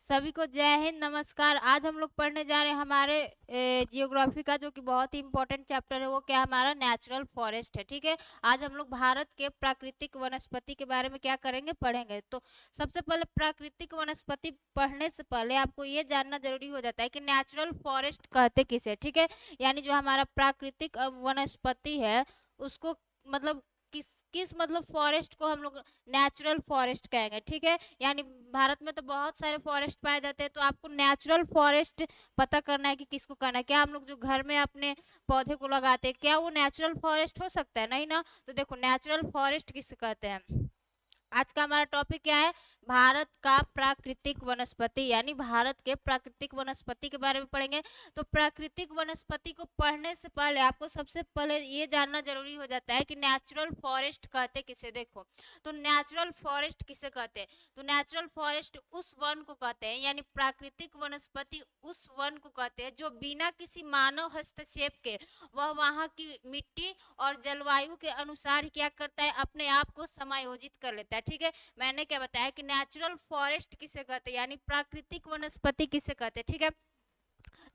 सभी को जय हिंद, नमस्कार। आज हम लोग पढ़ने जा रहे हैं हमारे जियोग्राफी का जो कि बहुत ही इंपॉर्टेंट चैप्टर है। वो क्या, हमारा नेचुरल फॉरेस्ट है। ठीक है, आज हम लोग भारत के प्राकृतिक वनस्पति के बारे में क्या करेंगे, पढ़ेंगे। तो सबसे पहले प्राकृतिक वनस्पति पढ़ने से पहले आपको ये जानना जरूरी हो जाता है कि नेचुरल फॉरेस्ट कहते किसे। ठीक है, यानी जो हमारा प्राकृतिक वनस्पति है उसको मतलब किस किस मतलब फॉरेस्ट को हम लोग नेचुरल फॉरेस्ट कहेंगे। ठीक है, यानी भारत में तो बहुत सारे फॉरेस्ट पाए जाते हैं, तो आपको नेचुरल फॉरेस्ट पता करना है कि किसको करना है। क्या हम लोग जो घर में अपने पौधे को लगाते हैं, क्या वो नेचुरल फॉरेस्ट हो सकता है? नहीं ना। तो देखो, नेचुरल फॉरेस्ट किसे कहते हैं। आज का हमारा टॉपिक क्या है, भारत का प्राकृतिक वनस्पति, यानी भारत के प्राकृतिक वनस्पति के बारे में पढ़ेंगे। तो प्राकृतिक वनस्पति को पढ़ने से पहले आपको सबसे पहले ये जानना जरूरी हो जाता है कि नेचुरल फॉरेस्ट कहते किसे। देखो, तो नेचुरल फॉरेस्ट किसे कहते हैं? तो नेचुरल फॉरेस्ट उस वन को कहते हैं, यानी प्राकृतिक वनस्पति उस वन को कहते हैं जो बिना किसी मानव हस्तक्षेप के वह वहाँ की मिट्टी और जलवायु के अनुसार क्या करता है, अपने आप को समायोजित कर लेता है। ठीक है, मैंने क्या बताया कि नेचुरल फॉरेस्ट किसे कहते हैं, यानी प्राकृतिक वनस्पति किसे कहते हैं। ठीक है,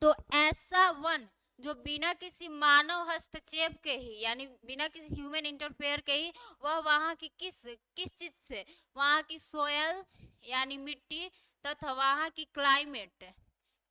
तो ऐसा वन जो बिना किसी मानव हस्तक्षेप के ही, यानी बिना किसी ह्यूमन इंटरफेयर के ही वह वहाँ की किस किस चीज से, वहाँ की सोयल यानी मिट्टी तथा वहाँ की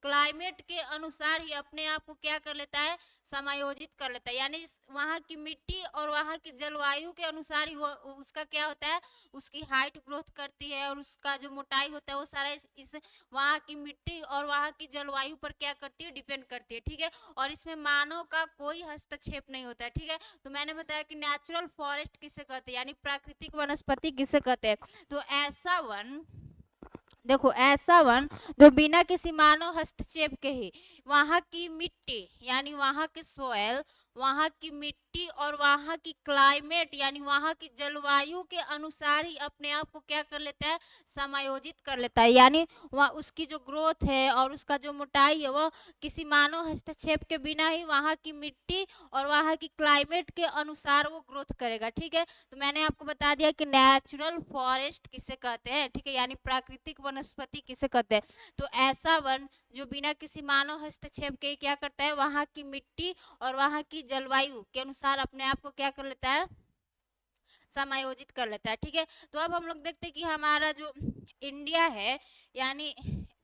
क्लाइमेट के अनुसार ही अपने आप को क्या कर लेता है, समायोजित कर लेता है। यानी वहाँ की मिट्टी और वहाँ की जलवायु के अनुसार ही वो उसका क्या होता है, उसकी हाइट ग्रोथ करती है और उसका जो मोटाई होता है वो सारा इस वहाँ की मिट्टी और वहाँ की जलवायु पर क्या करती है, डिपेंड करती है। ठीक है, और इसमें मानव का कोई हस्तक्षेप नहीं होता है। ठीक है, तो मैंने बताया कि नेचुरल फॉरेस्ट किसे कहते हैं, यानी प्राकृतिक वनस्पति किसे कहते हैं। तो ऐसा वन, देखो, ऐसा वन जो बिना किसी मानव हस्तक्षेप के ही वहाँ की मिट्टी यानी वहाँ के सोयल, वहाँ की मिट्टी और वहाँ की क्लाइमेट यानी वहाँ की जलवायु के अनुसार ही अपने आप को क्या कर लेता है, समायोजित कर लेता है। यानी वह उसकी जो ग्रोथ है और उसका जो मोटाई है वह किसी मानव हस्तक्षेप के बिना ही वहाँ की मिट्टी और वहाँ की क्लाइमेट के अनुसार वो ग्रोथ करेगा। ठीक है, तो मैंने आपको बता दिया कि नेचुरल फॉरेस्ट किसे कहते हैं। ठीक है, यानी प्राकृतिक वनस्पति किसे कहते हैं। तो ऐसा वन जो बिना किसी मानव हस्तक्षेप के क्या करता है, वहाँ की मिट्टी और वहाँ की जलवायु के अनुसार अपने आप को क्या कर लेता है, समायोजित कर लेता है। ठीक है, तो अब हम लोग देखते हैं कि हमारा जो इंडिया है, यानी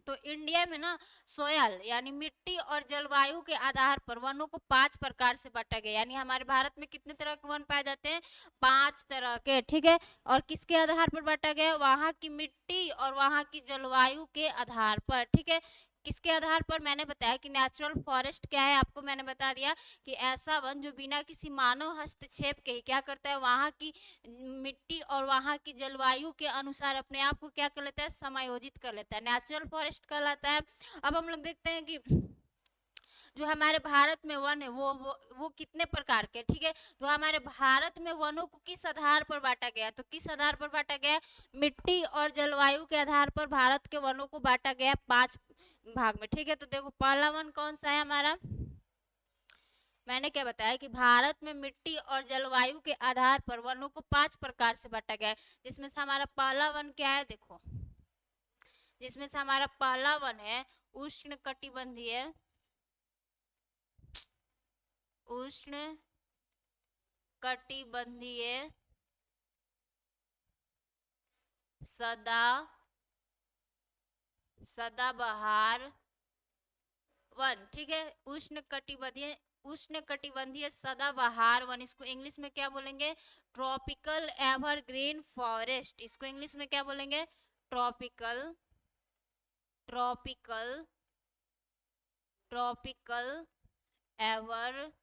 तो इंडिया में ना सोयल यानी मिट्टी और जलवायु के आधार पर वनों को 5 प्रकार से बांटा गया। यानी हमारे भारत में कितने तरह के वन पाए जाते हैं, 5 तरह के। ठीक है, और किसके आधार पर बांटा गया, वहाँ की मिट्टी और वहाँ की जलवायु के आधार पर। ठीक है, किसके आधार पर, मैंने बताया कि नेचुरल फॉरेस्ट क्या है, आपको मैंने बता दिया कि ऐसा वन जो बिना किसी मानव हस्तक्षेप के क्या करता है, वहाँ की मिट्टी और वहाँ की जलवायु के अनुसार अपने आप को क्या कर लेता है, समायोजित कर लेता है, नेचुरल फॉरेस्ट कहलाता है। अब हम लोग देखते हैं कि जो हमारे भारत में वन है वो कितने प्रकार के। ठीक है, तो हमारे भारत में वनों को किस आधार पर बांटा गया, तो किस आधार पर बांटा गया, मिट्टी और जलवायु के आधार पर भारत के वनों को बांटा गया 5 भाग में। ठीक है, तो देखो पहला वन कौन सा है हमारा, मैंने क्या बताया कि भारत में मिट्टी और जलवायु के आधार पर वनों को 5 प्रकार से बांटा गया है। जिसमें से हमारा पहला वन क्या है, देखो, जिसमें से हमारा पहला वन है उष्ण कटिबंधीय, उष्ण कटिबंधीय सदा सदाबहार वन। ठीक है, उष्ण कटिबंधीय सदाबहार वन, इसको इंग्लिश में क्या बोलेंगे, ट्रॉपिकल एवरग्रीन फॉरेस्ट। इसको इंग्लिश में क्या बोलेंगे, tropical tropical tropical evergreen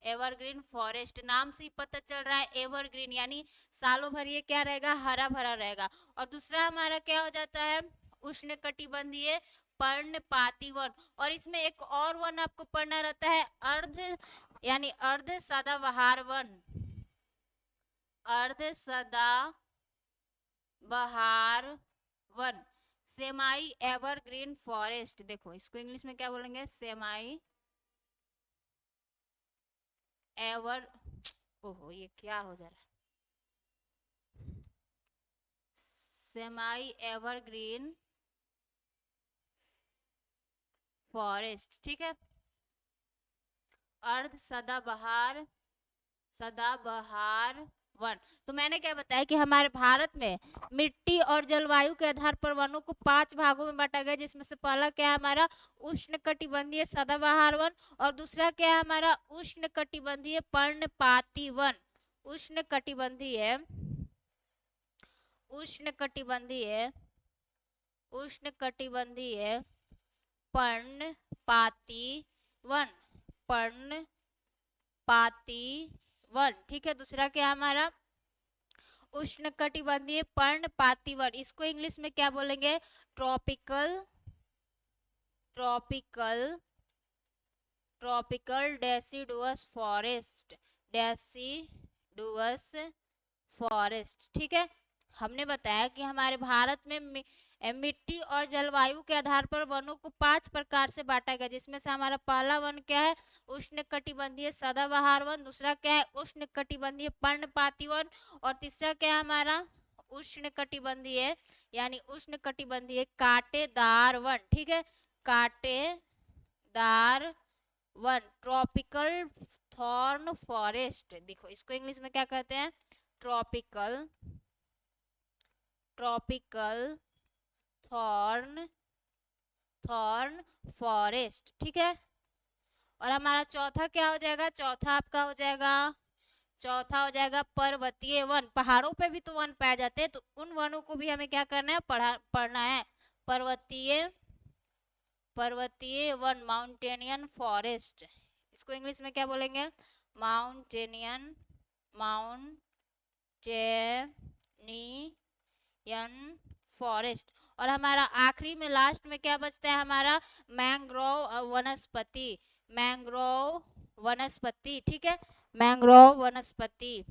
evergreen forest. नाम से ही पता चल रहा है एवरग्रीन, यानी सालों भर ये क्या रहेगा, हरा भरा रहेगा। और दूसरा हमारा क्या हो जाता है, उष्ण कटिबंधीय पर्णपाती वन। और इसमें एक और वन आपको पढ़ना रहता है, अर्ध सदाबहार वन, अर्ध सदाबहार वन, सेमाई एवरग्रीन फॉरेस्ट। देखो इसको इंग्लिश में क्या बोलेंगे, सेमाई एवर, ओहो ये क्या हो जा रहा है, सेमाई एवरग्रीन फॉरेस्ट, ठीक है। अर्ध सदाबहार, सदाबहार वन। तो मैंने क्या बताया कि हमारे भारत में मिट्टी और जलवायु के आधार पर वनों को 5 भागों में बांटा गया, जिसमें से पहला क्या है हमारा उष्णकटिबंधीय सदाबहार वन, और दूसरा क्या है हमारा उष्णकटिबंधीय पर्णपाती वन। उष्णकटिबंधीय उष्णकटिबंधीय उष्णकटिबंधीय पर्णपाती वन, पर्णपाती वन, ठीक है। दूसरा क्या हमारा उष्णकटिबंधीय पर्णपाती वन, इसको इंग्लिश में क्या बोलेंगे, tropical tropical tropical deciduous forest, deciduous forest, ठीक है। हमने बताया कि हमारे भारत में मिट्टी और जलवायु के आधार पर वनों को 5 प्रकार से बांटा गया, जिसमें से हमारा पहला वन क्या है उष्णकटिबंधीय सदाबहार वन, दूसरा क्या है उष्णकटिबंधीय पर्णपाती वन, और तीसरा क्या है हमारा उष्णकटिबंधीय यानी उष्णकटिबंधीय कांटेदार वन, ठीक है। कांटेदार वन, ट्रॉपिकल थॉर्न फॉरेस्ट। देखो इसको इंग्लिश में क्या कहते हैं, ट्रॉपिकल थॉर्न फॉरेस्ट, ठीक है। और हमारा चौथा क्या हो जाएगा, चौथा आपका हो जाएगा पर्वतीय वन। पहाड़ों पे भी तो वन पाए जाते हैं, तो उन वनों को भी हमें क्या करना है, पढ़ना है। पर्वतीय वन, माउंटेनियन फॉरेस्ट, इसको इंग्लिश में क्या बोलेंगे, माउंटेनियन फॉरेस्ट। और हमारा आखिरी में लास्ट में क्या बचता है हमारा मैंग्रोव वनस्पति, ठीक है। मैंग्रोव वनस्पति,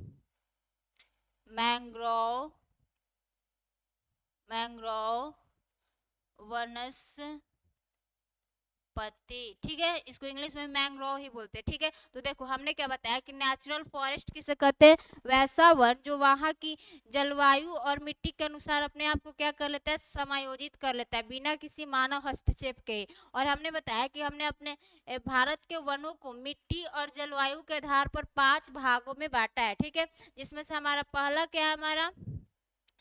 ठीक है। इसको इंग्लिश में मैंग्रोव ही बोलते हैं, ठीक है। तो देखो हमने क्या बताया कि नेचुरल फॉरेस्ट किसे कहते हैं, वैसा वन जो वहाँ की जलवायु और मिट्टी के अनुसार अपने आप को क्या कर लेता है, समायोजित कर लेता है बिना किसी मानव हस्तक्षेप के। और हमने बताया कि हमने अपने भारत के वनों को मिट्टी और जलवायु के आधार पर 5 भागों में बांटा है, ठीक है। जिसमें से हमारा पहला क्या है, हमारा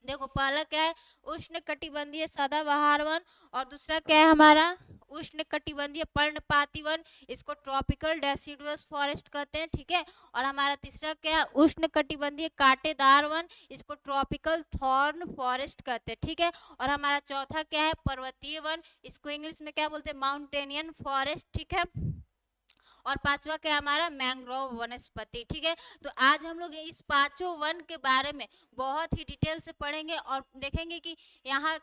देखो पहला क्या है उष्णकटिबंधीय सदाबहार वन, और दूसरा क्या है हमारा उष्णकटिबंधीय पर्णपाती वन, इसको ट्रॉपिकल डेसिडुअस फॉरेस्ट कहते हैं, ठीक है। और हमारा तीसरा क्या है उष्णकटिबंधीय कांटेदार वन, इसको ट्रॉपिकल थॉर्न फॉरेस्ट कहते हैं, ठीक है। और हमारा चौथा क्या है पर्वतीय वन, इसको इंग्लिश में क्या बोलते हैं, माउंटेनियन फॉरेस्ट, ठीक है। और पांचवा क्या हमारा मैंग्रोव वनस्पति, ठीक है। तो आज हम लोग इस 5 वन के बारे में बहुत ही डिटेल से पढ़ेंगे और देखेंगे कि यहाँ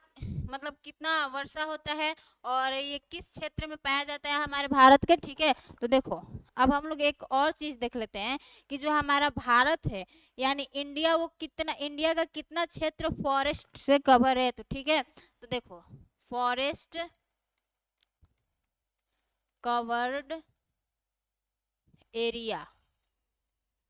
मतलब कितना वर्षा होता है और ये किस क्षेत्र में पाया जाता है हमारे भारत के, ठीक है। तो देखो अब हम लोग एक और चीज देख लेते हैं कि जो हमारा भारत है यानी इंडिया, वो कितना, इंडिया का कितना क्षेत्र फॉरेस्ट से कवर है, तो ठीक है। तो देखो forest covered area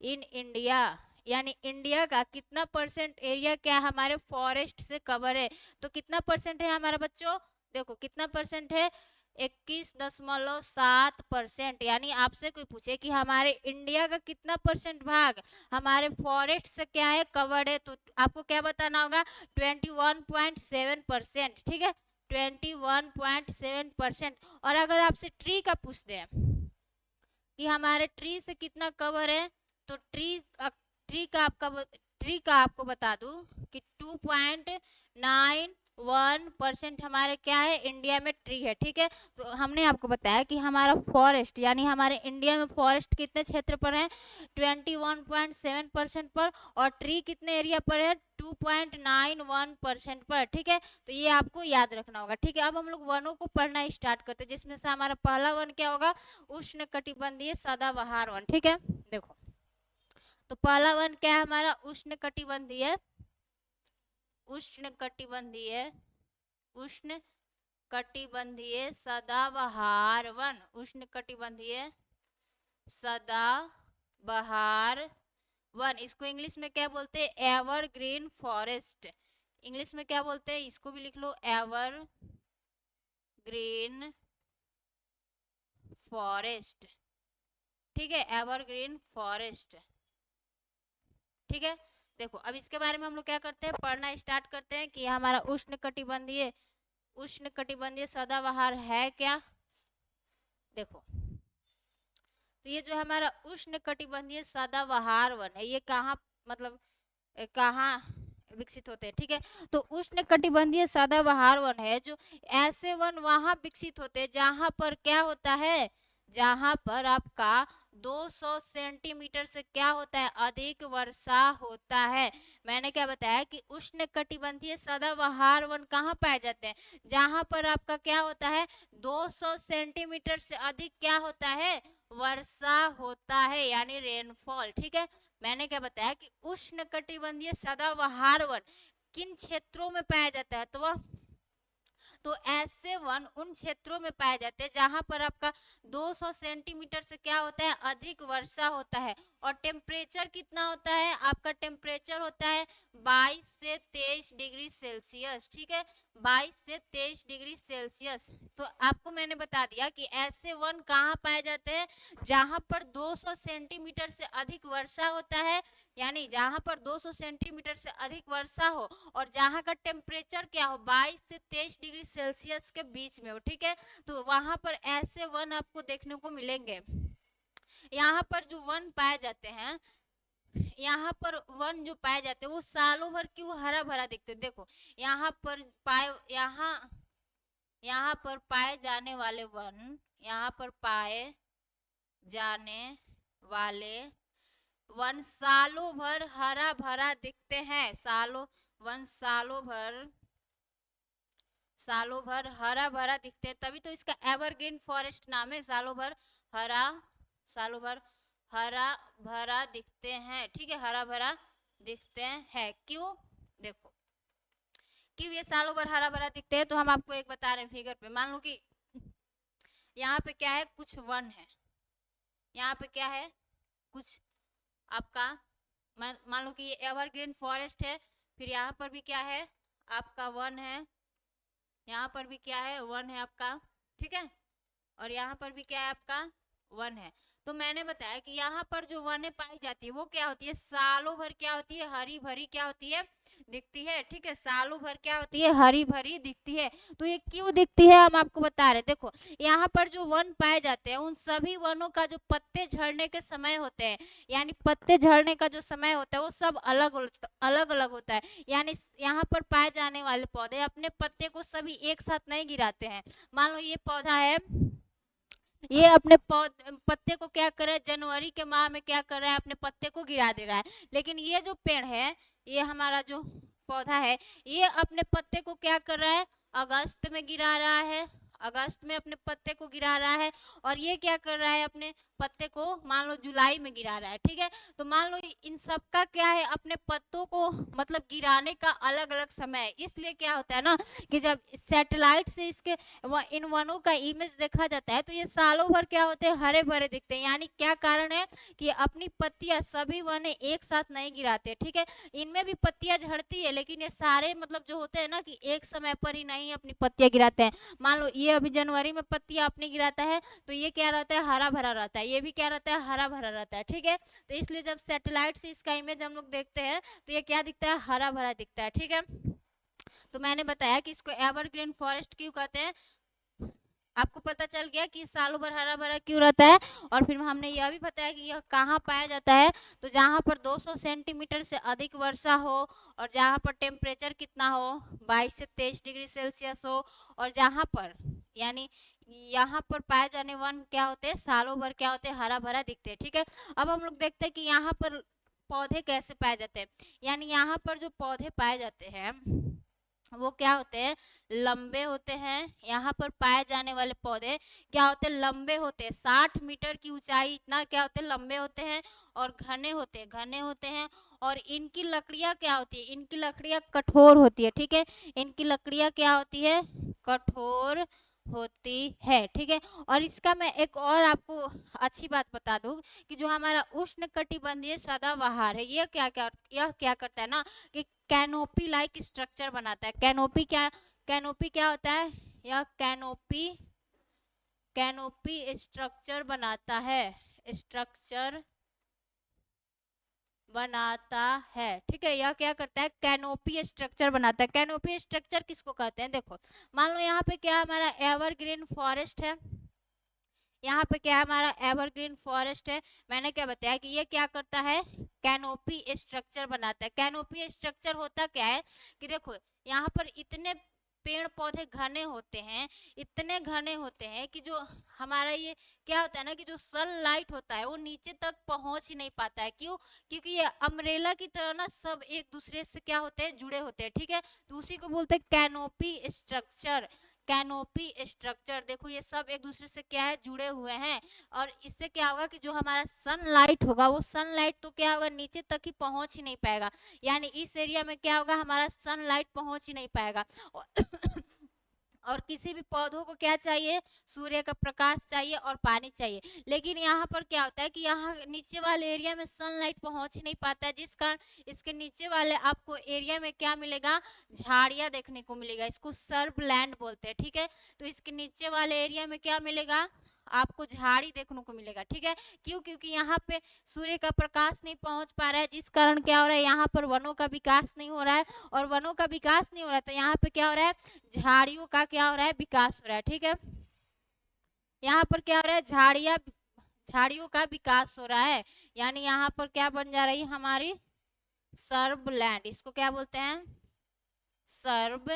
in India, यानी इंडिया का कितना परसेंट एरिया क्या हमारे फॉरेस्ट से कवर है, तो कितना परसेंट है हमारा बच्चों, देखो कितना परसेंट है 21.7%। यानी आपसे कोई पूछे कि हमारे इंडिया का कितना परसेंट भाग हमारे फॉरेस्ट से क्या है कवर्ड है, तो आपको क्या बताना होगा 21.7%, ठीक है 21.7%। और अगर आपसे ट्री का पूछते हैं कि हमारे ट्री से कितना कवर है, तो ट्री का आपको बता दूं कि 2.91% हमारे क्या है इंडिया में ट्री है, ठीक है। तो हमने आपको बताया कि हमारा फॉरेस्ट यानी हमारे इंडिया में फॉरेस्ट कितने क्षेत्र पर है 21.7% पर, और ट्री कितने एरिया पर है 2.91% पर, ठीक है। तो ये आपको याद रखना होगा, ठीक है। अब हम लोग वनों को पढ़ना स्टार्ट करते हैं, जिसमें से हमारा पहला वन क्या होगा उष्णकटिबंधीय सदाबहार वन, ठीक है। देखो तो पहला वन क्या है हमारा उष्णकटिबंधीय सदाबहार वन, उष्णकटिबंधीय सदाबहार वन, इसको इंग्लिश में क्या बोलते हैं एवरग्रीन फॉरेस्ट, इंग्लिश में क्या बोलते हैं, इसको भी लिख लो, एवर ग्रीन फॉरेस्ट, ठीक है, एवरग्रीन फॉरेस्ट, ठीक है। देखो अब इसके बारे में हम लोग क्या करते हैं, पढ़ना स्टार्ट करते हैं कि हमारा उष्णकटिबंधीय सदाबहार है क्या। देखो तो ये जो हमारा उष्णकटिबंधीय सदाबहार वन है, ये कहाँ मतलब कहाँ विकसित होते हैं, ठीक है। तो उष्णकटिबंधीय सदाबहार वन है जो ऐसे वन वहां विकसित होते हैं जहां पर क्या होता है, जहां पर आपका 200 सेंटीमीटर से क्या होता है, अधिक वर्षा होता है। मैंने क्या बताया कि उष्णकटिबंधीय सदाबहार वन कहाँ पाए जाते हैं, जहां पर आपका क्या होता है, 200 सेंटीमीटर से अधिक क्या होता है, वर्षा होता है, यानी रेनफॉल, ठीक है। मैंने क्या बताया कि उष्णकटिबंधीय सदाबहार वन किन क्षेत्रों में पाया जाता है, तो ऐसे वन उन क्षेत्रों में पाए जाते हैं जहां पर आपका 200 सेंटीमीटर से क्या होता है, अधिक वर्षा होता है। और टेम्परेचर कितना होता है, आपका टेम्परेचर होता है 22 से 23 डिग्री सेल्सियस, ठीक है, 22 से 23 डिग्री सेल्सियस। तो आपको मैंने बता दिया कि ऐसे वन कहाँ पाए जाते हैं, जहां पर 200 सेंटीमीटर से अधिक वर्षा होता है, यानी जहां पर 200 सेंटीमीटर से अधिक वर्षा हो और जहां का टेम्परेचर क्या हो, 22 से 23 डिग्री सेल्सियस के बीच में हो, ठीक है। तो वहां पर ऐसे वन आपको देखने को मिलेंगे। यहाँ पर जो वन पाए जाते हैं, यहाँ पर वन जो पाए जाते हैं वो सालों भर क्यों हरा भरा दिखते हैं। देखो यहाँ पर पाए जाने वाले वन, यहाँ पर पाए जाने वाले वन सालों भर हरा भरा दिखते हैं, वन सालों भर हरा भरा दिखते हैं, तभी तो इसका एवरग्रीन फॉरेस्ट नाम है। सालों भर हरा भरा दिखते हैं, ठीक है, हरा भरा दिखते हैं। क्यों, देखो क्यों ये सालों भर हरा भरा दिखते हैं, तो हम आपको एक बता रहे हैं फिगर पे। मान लो कि यहाँ पे क्या है, कुछ वन है, यहाँ पे क्या है, कुछ आपका मान लो कि ये एवरग्रीन फॉरेस्ट है, फिर यहाँ पर भी क्या है, आपका वन है, यहाँ पर भी क्या है, वन है आपका, ठीक है, और यहाँ पर भी क्या है, आपका वन है। तो मैंने बताया कि यहाँ पर जो वने पाई जाती है वो क्या होती है, सालों भर क्या होती है, हरी भरी क्या होती है, दिखती है, ठीक है, सालों भर क्या होती है, हरी भरी दिखती है। तो ये क्यों दिखती है हम आपको बता रहे। देखो यहाँ पर जो वन पाए जाते हैं उन सभी वनों का जो पत्ते झड़ने के समय होते हैं, यानी पत्ते झड़ने का जो समय होता है वो सब अलग अलग होता है। यानी यहाँ पर पाए जाने वाले पौधे अपने पत्ते को सभी एक साथ नहीं गिराते हैं। मान लो ये पौधा है, ये अपने पत्ते को क्या कर रहा है, जनवरी के माह में क्या कर रहा है, अपने पत्ते को गिरा दे रहा है। लेकिन ये जो पेड़ है, ये हमारा जो पौधा है, ये अपने पत्ते को क्या कर रहा है, अगस्त में गिरा रहा है, अगस्त में अपने पत्ते को गिरा रहा है। और ये क्या कर रहा है, अपने पत्ते को मान लो जुलाई में गिरा रहा है, ठीक है। तो मान लो इन सब का क्या है, अपने पत्तों को मतलब गिराने का अलग अलग समय है। इसलिए क्या होता है ना कि जब सैटेलाइट से इसके इन वनों का इमेज देखा जाता है तो ये सालों भर क्या होते हैं, हरे भरे दिखते हैं। यानी क्या कारण है कि अपनी पत्तियां सभी वने एक साथ नहीं गिराते, ठीक है, इनमें भी पत्तियां झड़ती है, लेकिन ये सारे मतलब जो होते हैं ना कि एक समय पर ही नहीं अपनी पत्तियां गिराते हैं। मान लो ये अभी जनवरी में पत्तियां अपनी गिराता है तो ये क्या रहता है, हरा भरा रहता है, ये भी क्या रहता है, हरा भरा रहता है, ठीक है। तो इसलिए जब सैटेलाइट से इसका इमेज हम लोग देखते हैं तो ये क्या दिखता है, हरा भरा दिखता है, ठीक है। तो मैंने बताया कि इसको एवरग्रीन फॉरेस्ट क्यों कहते हैं, आपको पता चल गया कि सालों भर हरा भरा क्यों रहता है। और फिर हमने यह भी बताया कि यह कहाँ पाया जाता है, तो जहाँ पर 200 सेंटीमीटर से अधिक वर्षा हो और जहाँ पर टेम्परेचर कितना हो, 22 से 23 डिग्री सेल्सियस हो, और जहाँ पर यानी यहाँ पर पाए जाने वन क्या होते हैं, सालों भर क्या होते हैं, हरा भरा दिखते हैं, ठीक है। अब हम लोग देखते हैं कि यहाँ पर पौधे कैसे पाए जाते हैं। यानी यहाँ पर जो पौधे पाए जाते हैं वो क्या होते हैं, लंबे होते हैं। यहाँ पर पाए जाने वाले पौधे क्या होते हैं, लंबे होते हैं, 60 मीटर की ऊंचाई इतना क्या होते हैं, लंबे होते हैं, और घने होते हैं। और इनकी लकड़ियाँ क्या होती है, इनकी लकड़ियाँ कठोर होती है, ठीक है, इनकी लकड़ियाँ क्या होती है, कठोर होती है। ठीक है, और इसका मैं एक और आपको अच्छी बात बता दूं कि जो हमारा उष्णकटिबंधीय सदाबहार है, यह क्या करता है ना कि कैनोपी लाइक स्ट्रक्चर बनाता है। कैनोपी क्या होता है? यह कैनोपी स्ट्रक्चर बनाता है, स्ट्रक्चर बनाता है। ठीक है, यह क्या करता है? कैनोपी स्ट्रक्चर बनाता है। कैनोपी स्ट्रक्चर किसको कहते हैं? देखो, मान लो यहाँ पे क्या हमारा एवरग्रीन फॉरेस्ट है, यहाँ पे क्या हमारा एवरग्रीन फॉरेस्ट है। मैंने क्या बताया कि ये क्या करता है? कैनोपी स्ट्रक्चर बनाता है। कैनोपी स्ट्रक्चर होता क्या है कि देखो, यहाँ पर इतने पेड़ पौधे घने होते हैं, इतने घने होते हैं कि जो हमारा ये क्या होता है ना कि जो सनलाइट होता है वो नीचे तक पहुंच ही नहीं पाता है। क्यों? क्योंकि ये अम्ब्रेला की तरह ना सब एक दूसरे से क्या होते हैं? जुड़े होते हैं। ठीक है, तो उसी को बोलते हैं कैनोपी स्ट्रक्चर। कैनोपी स्ट्रक्चर, देखो ये सब एक दूसरे से क्या है? जुड़े हुए हैं। और इससे क्या होगा कि जो हमारा सनलाइट होगा वो सनलाइट तो क्या होगा? नीचे तक ही पहुंच ही नहीं पाएगा। यानी इस एरिया में क्या होगा? हमारा सनलाइट पहुंच ही नहीं पाएगा। और किसी भी पौधों को क्या चाहिए? सूर्य का प्रकाश चाहिए और पानी चाहिए। लेकिन यहाँ पर क्या होता है कि यहाँ नीचे वाले एरिया में सनलाइट पहुंच ही नहीं पाता है, जिस कारण इसके नीचे वाले आपको एरिया में क्या मिलेगा? झाड़ियाँ देखने को मिलेगा। इसको सर्ब लैंड बोलते हैं। ठीक है, तो इसके नीचे वाले एरिया में क्या मिलेगा? आपको झाड़ी देखने को मिलेगा। ठीक है, क्यों? क्योंकि यहाँ पे सूर्य का प्रकाश नहीं पहुंच पा रहा है, जिस कारण क्या हो रहा है? यहाँ पर वनों का विकास नहीं हो रहा है। और वनों का विकास नहीं हो रहा है तो यहाँ पे क्या हो रहा है? झाड़ियों का क्या हो रहा है? विकास हो रहा है। ठीक है, यहाँ पर क्या हो रहा है? झाड़ियों का विकास हो रहा है। यानी यहाँ पर क्या बन जा रही है? हमारी सर्ब लैंड। इसको क्या बोलते हैं? SERB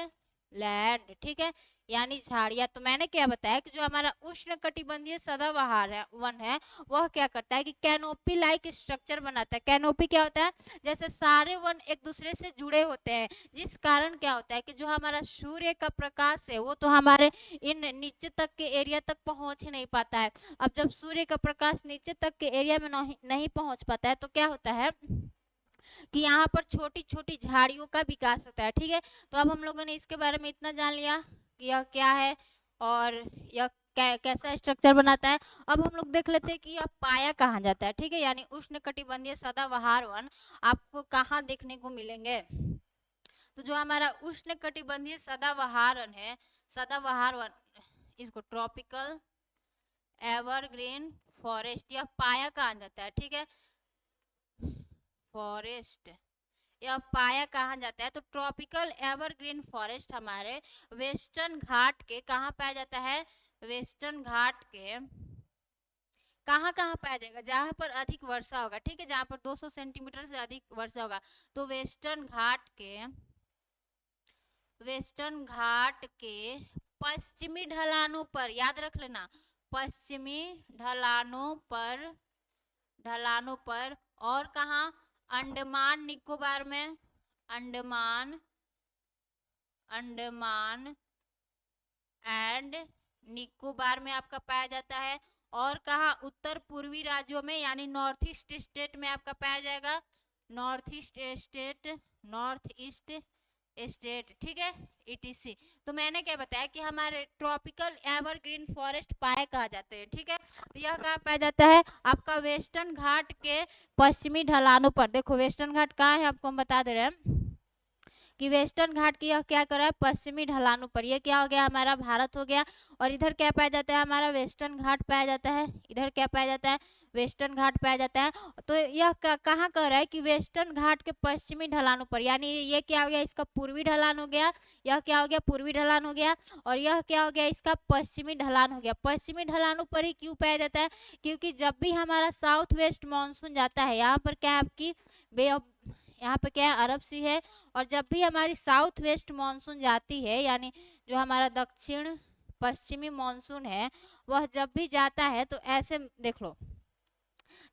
land. ठीक है, यानी झाड़ियां। तो मैंने क्या बताया कि जो हमारा उष्णकटिबंधीय सदाबहार है वन है, वह क्या करता है कि कैनोपी लाइक स्ट्रक्चर बनाता है। कैनोपी क्या होता है? जैसे सारे वन एक दूसरे से जुड़े होते हैं, जिस कारण क्या होता है कि जो हमारा सूर्य का प्रकाश है वो तो हमारे इन नीचे तक के एरिया तक पहुंच ही नहीं पाता है। अब जब सूर्य का प्रकाश नीचे तक के एरिया में नहीं पहुंच पाता है तो क्या होता है कि यहाँ पर छोटी छोटी झाड़ियों का विकास होता है। ठीक है, तो अब हम लोगों ने इसके बारे में इतना जान लिया कि यह क्या है और यह कैसा स्ट्रक्चर बनाता है। अब हम लोग देख लेते हैं कि यह पाया कहाँ जाता है। ठीक है, यानी उष्णकटिबंधीय सदाबहार वन आपको कहाँ देखने को मिलेंगे? तो जो हमारा उष्णकटिबंधीय सदाबहार वन है, सदाबहार वन, इसको ट्रॉपिकल एवरग्रीन फॉरेस्ट, यह पाया कहाँ जाता है? ठीक है, फॉरेस्ट, यह पाया कहाँ जाता है? तो ट्रॉपिकल एवरग्रीन फॉरेस्ट हमारे वेस्टर्न घाट के कहाँ पाया जाता है? वेस्टर्न घाट के कहाँ कहाँ पाया जाएगा? जहाँ पर अधिक वर्षा होगा। ठीक है, जहाँ पर 200 सेंटीमीटर से अधिक वर्षा होगा तो वेस्टर्न घाट के पश्चिमी ढलानों पर, याद रख लेना, पश्चिमी ढलानों पर और कहाँ? अंडमान निकोबार में, अंडमान एंड निकोबार में आपका पाया जाता है। और कहाँ? उत्तर पूर्वी राज्यों में, यानी नॉर्थ ईस्ट स्टेट में आपका पाया जाएगा। North east state. ठीक है, ETC। तो मैंने क्या बताया कि हमारे ट्रॉपिकल एवरग्रीन फॉरेस्ट पाए कहा जाते हैं। ठीक है, तो यह कहाँ पाया जाता है? आपका वेस्टर्न घाट के पश्चिमी ढलानों पर। देखो वेस्टर्न घाट कहाँ है, आपको हम बता दे रहे हैं कि वेस्टर्न घाट की यह क्या कर रहा है? पश्चिमी ढलानों पर। ये क्या हो गया? हमारा भारत हो गया। और इधर क्या पाया जाता है? हमारा वेस्टर्न घाट पाया जाता है। इधर क्या पाया जाता है? वेस्टर्न घाट पाया जाता है। तो यह कहाँ कह रहा है कि वेस्टर्न घाट के पश्चिमी ढलानों पर, यानी ये क्या हो गया? इसका पूर्वी ढलान हो गया। यह क्या हो गया? पूर्वी ढलान हो गया। और यह क्या हो गया? इसका पश्चिमी ढलान हो गया। पश्चिमी ढलानों पर ही क्यों पाया जाता है? क्योंकि जब भी हमारा साउथ वेस्ट मानसून जाता है, यहाँ पर क्या है आपकी बे ऑफ, यहाँ पे क्या है? अरब सी है। और जब भी हमारी साउथ वेस्ट मानसून जाती है, यानी जो हमारा दक्षिण पश्चिमी मानसून है, वह जब भी जाता है तो ऐसे देख लो,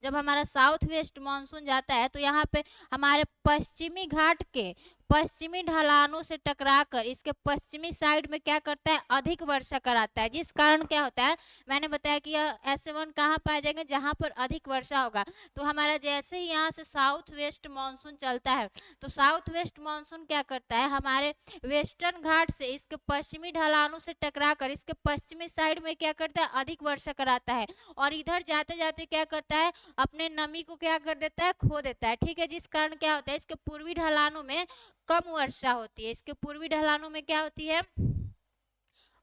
जब हमारा साउथ वेस्ट मानसून जाता है तो यहाँ पे हमारे पश्चिमी घाट के पश्चिमी ढलानों से टकराकर इसके पश्चिमी साइड में क्या करता है, अधिक वर्षा कराता है, जिस कारण क्या होता है, मैंने बताया कि यह ऐसे वन कहाँ पाए जाएंगे, जहां पर अधिक वर्षा होगा। तो हमारा जैसे ही यहाँ से साउथ वेस्ट मानसून चलता है, तो साउथ वेस्ट मानसून क्या करता है, हमारे वेस्टर्न घाट से इसके पश्चिमी ढलानों से टकराकर इसके पश्चिमी साइड में क्या करता है, अधिक वर्षा कराता है, और इधर जाते जाते क्या करता है, अपने नमी को क्या कर देता है, खो देता है। ठीक है, जिस कारण क्या होता है, इसके पूर्वी ढलानों में कम वर्षा होती है। इसके पूर्वी ढलानों में क्या होती है,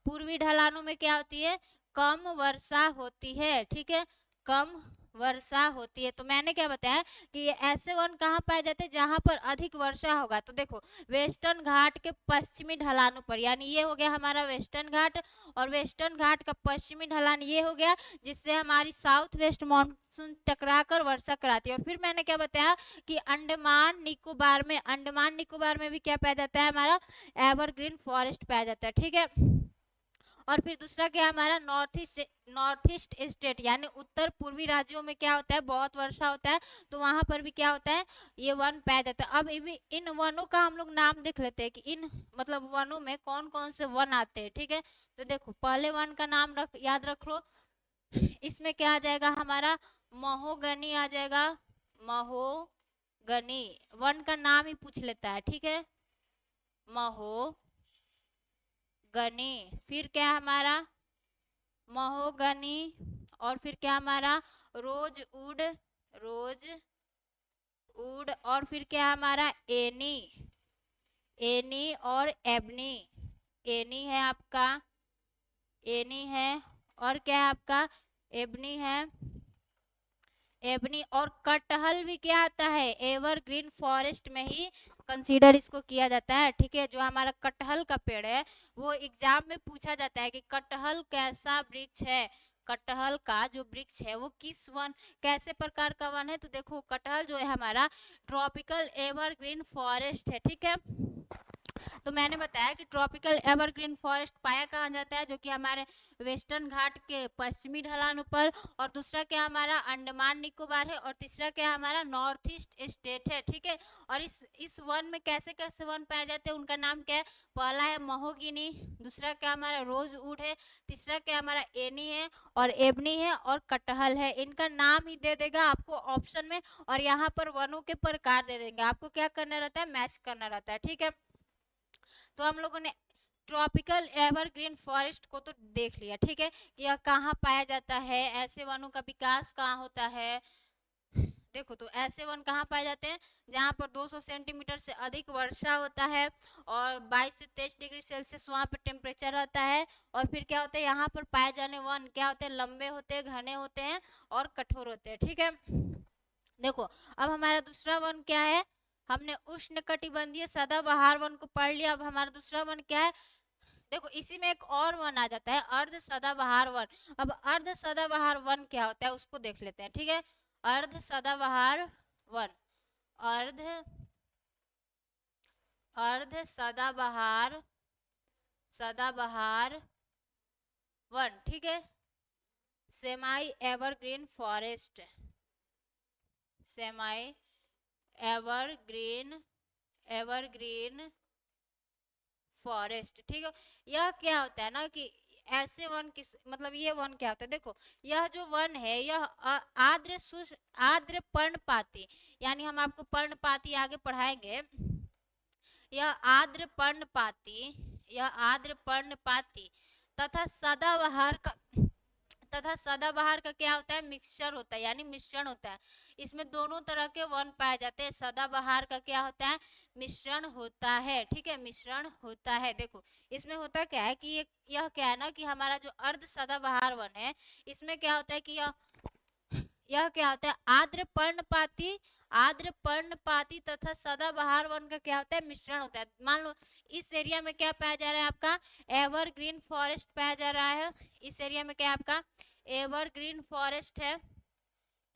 पूर्वी ढलानों में क्या होती है, कम वर्षा होती है। ठीक है, कम वर्षा होती है। तो मैंने क्या बताया कि ये ऐसे वन कहाँ पाए जाते हैं, जहां पर अधिक वर्षा होगा। तो देखो, वेस्टर्न घाट के पश्चिमी ढलानों पर, यानी ये हो गया हमारा वेस्टर्न घाट, और वेस्टर्न घाट का पश्चिमी ढलान ये हो गया, जिससे हमारी साउथ वेस्ट मानसून टकराकर वर्षा कराती है। और फिर मैंने क्या बताया कि अंडमान निकोबार में, अंडमान निकोबार में भी क्या पाया जाता है, हमारा एवरग्रीन फॉरेस्ट पाया जाता है। ठीक है, और फिर दूसरा क्या है हमारा, नॉर्थ ईस्ट स्टेट, यानी उत्तर पूर्वी राज्यों में क्या होता है, बहुत वर्षा होता है, तो वहां पर भी क्या होता है, ये वन पाया जाता है। अब इन वनों का हम लोग नाम देख लेते हैं कि इन मतलब वनों में कौन कौन से वन आते हैं। ठीक है, तो देखो, पहले वन का नाम याद रख लो। इसमें क्या आ जाएगा हमारा, महोगनी आ जाएगा, महोगनी वन का नाम ही पूछ लेता है। ठीक है, महोगनी। फिर क्या हमारा, महोगनी, और फिर क्या हमारा, रोजवुड, रोजवुड, और फिर क्या हमारा, एनी, एनी और एबनी, एनी है आपका, एनी है, और क्या है आपका, एबनी है, एबनी। और कटहल भी क्या आता है, एवरग्रीन फॉरेस्ट में ही कंसीडर इसको किया जाता है। ठीक है, जो हमारा कटहल का पेड़ है, वो एग्जाम में पूछा जाता है कि कटहल कैसा वृक्ष है, कटहल का जो वृक्ष है वो किस वन, कैसे प्रकार का वन है। तो देखो, कटहल जो है हमारा ट्रॉपिकल एवरग्रीन फॉरेस्ट है। ठीक है, तो मैंने बताया कि ट्रॉपिकल एवरग्रीन फॉरेस्ट पाया कहाँ जाता है, जो कि हमारे वेस्टर्न घाट के पश्चिमी ढलानों पर, और दूसरा क्या हमारा अंडमान निकोबार है, और तीसरा क्या हमारा नॉर्थ ईस्ट स्टेट है। ठीक है, और इस वन में कैसे कैसे वन पाए जाते हैं, उनका नाम क्या है, पहला है महोगिनी, दूसरा क्या हमारा रोजवुड है, तीसरा क्या हमारा एनी है, और एबनी है, और कटहल है। इनका नाम ही दे देगा आपको ऑप्शन में, और यहाँ पर वनों के प्रकार दे देंगे, आपको क्या करना रहता है, मैच करना रहता है। ठीक है, तो हम लोगों ने ट्रॉपिकल एवरग्रीन फॉरेस्ट को तो देख लिया। ठीक है, यह कहाँ पाया जाता है, ऐसे वनों का विकास कहाँ होता है। देखो, तो ऐसे वन कहाँ पाए जाते हैं, जहाँ पर 200 सेंटीमीटर से अधिक वर्षा होता है, और 22 से 23 डिग्री सेल्सियस वहाँ पर टेम्परेचर रहता है। और फिर क्या होता है, यहाँ पर पाए जाने वन क्या होते हैं, लंबे होते हैं, घने होते हैं, और कठोर होते हैं। ठीक है, देखो, अब हमारा दूसरा वन क्या है, हमने उष्णकटिबंधीय सदाबहार वन को पढ़ लिया। अब हमारा दूसरा वन क्या है, देखो, इसी में एक और वन आ जाता है, अर्ध सदाबहार वन। अब अर्ध सदाबहार वन क्या होता है, उसको देख लेते हैं। ठीक है, अर्ध सदाबहार वन, अर्ध अर्ध सदाबहार, सदाबहार वन। ठीक है, सेमाई evergreen forest, सेमाई evergreen, evergreen forest. ठीक है, यह क्या होता है ना कि ऐसे वन किस मतलब ये वन क्या होता है, देखो, यह जो वन है यह आर्द्र पर्णपाती, यानी हम आपको पर्णपाती आगे पढ़ाएंगे, यह आर्द्र पर्णपाती, यह आर्द्र पर्णपाती तथा सदाबहार का, तथा सदाबहार का क्या होता है, मिक्सचर होता है, यानी मिश्रण होता है। इसमें दोनों तरह के वन पाए जाते हैं। सदाबहार का क्या होता है, मिश्रण होता है। ठीक है, मिश्रण होता है। देखो, इसमें होता क्या है कि यह क्या है ना कि हमारा जो अर्ध सदाबहार वन है, इसमें क्या होता है कि यह क्या होता है, आर्द्र पर्णपाती, आर्द्र पर्णपाती तथा सदाबहार वन का क्या होता है, मिश्रण होता है। मान लो इस एरिया में क्या पाया जा रहा है, आपका एवरग्रीन फॉरेस्ट पाया जा रहा है। इस एरिया में क्या आपका एवरग्रीन फॉरेस्ट है,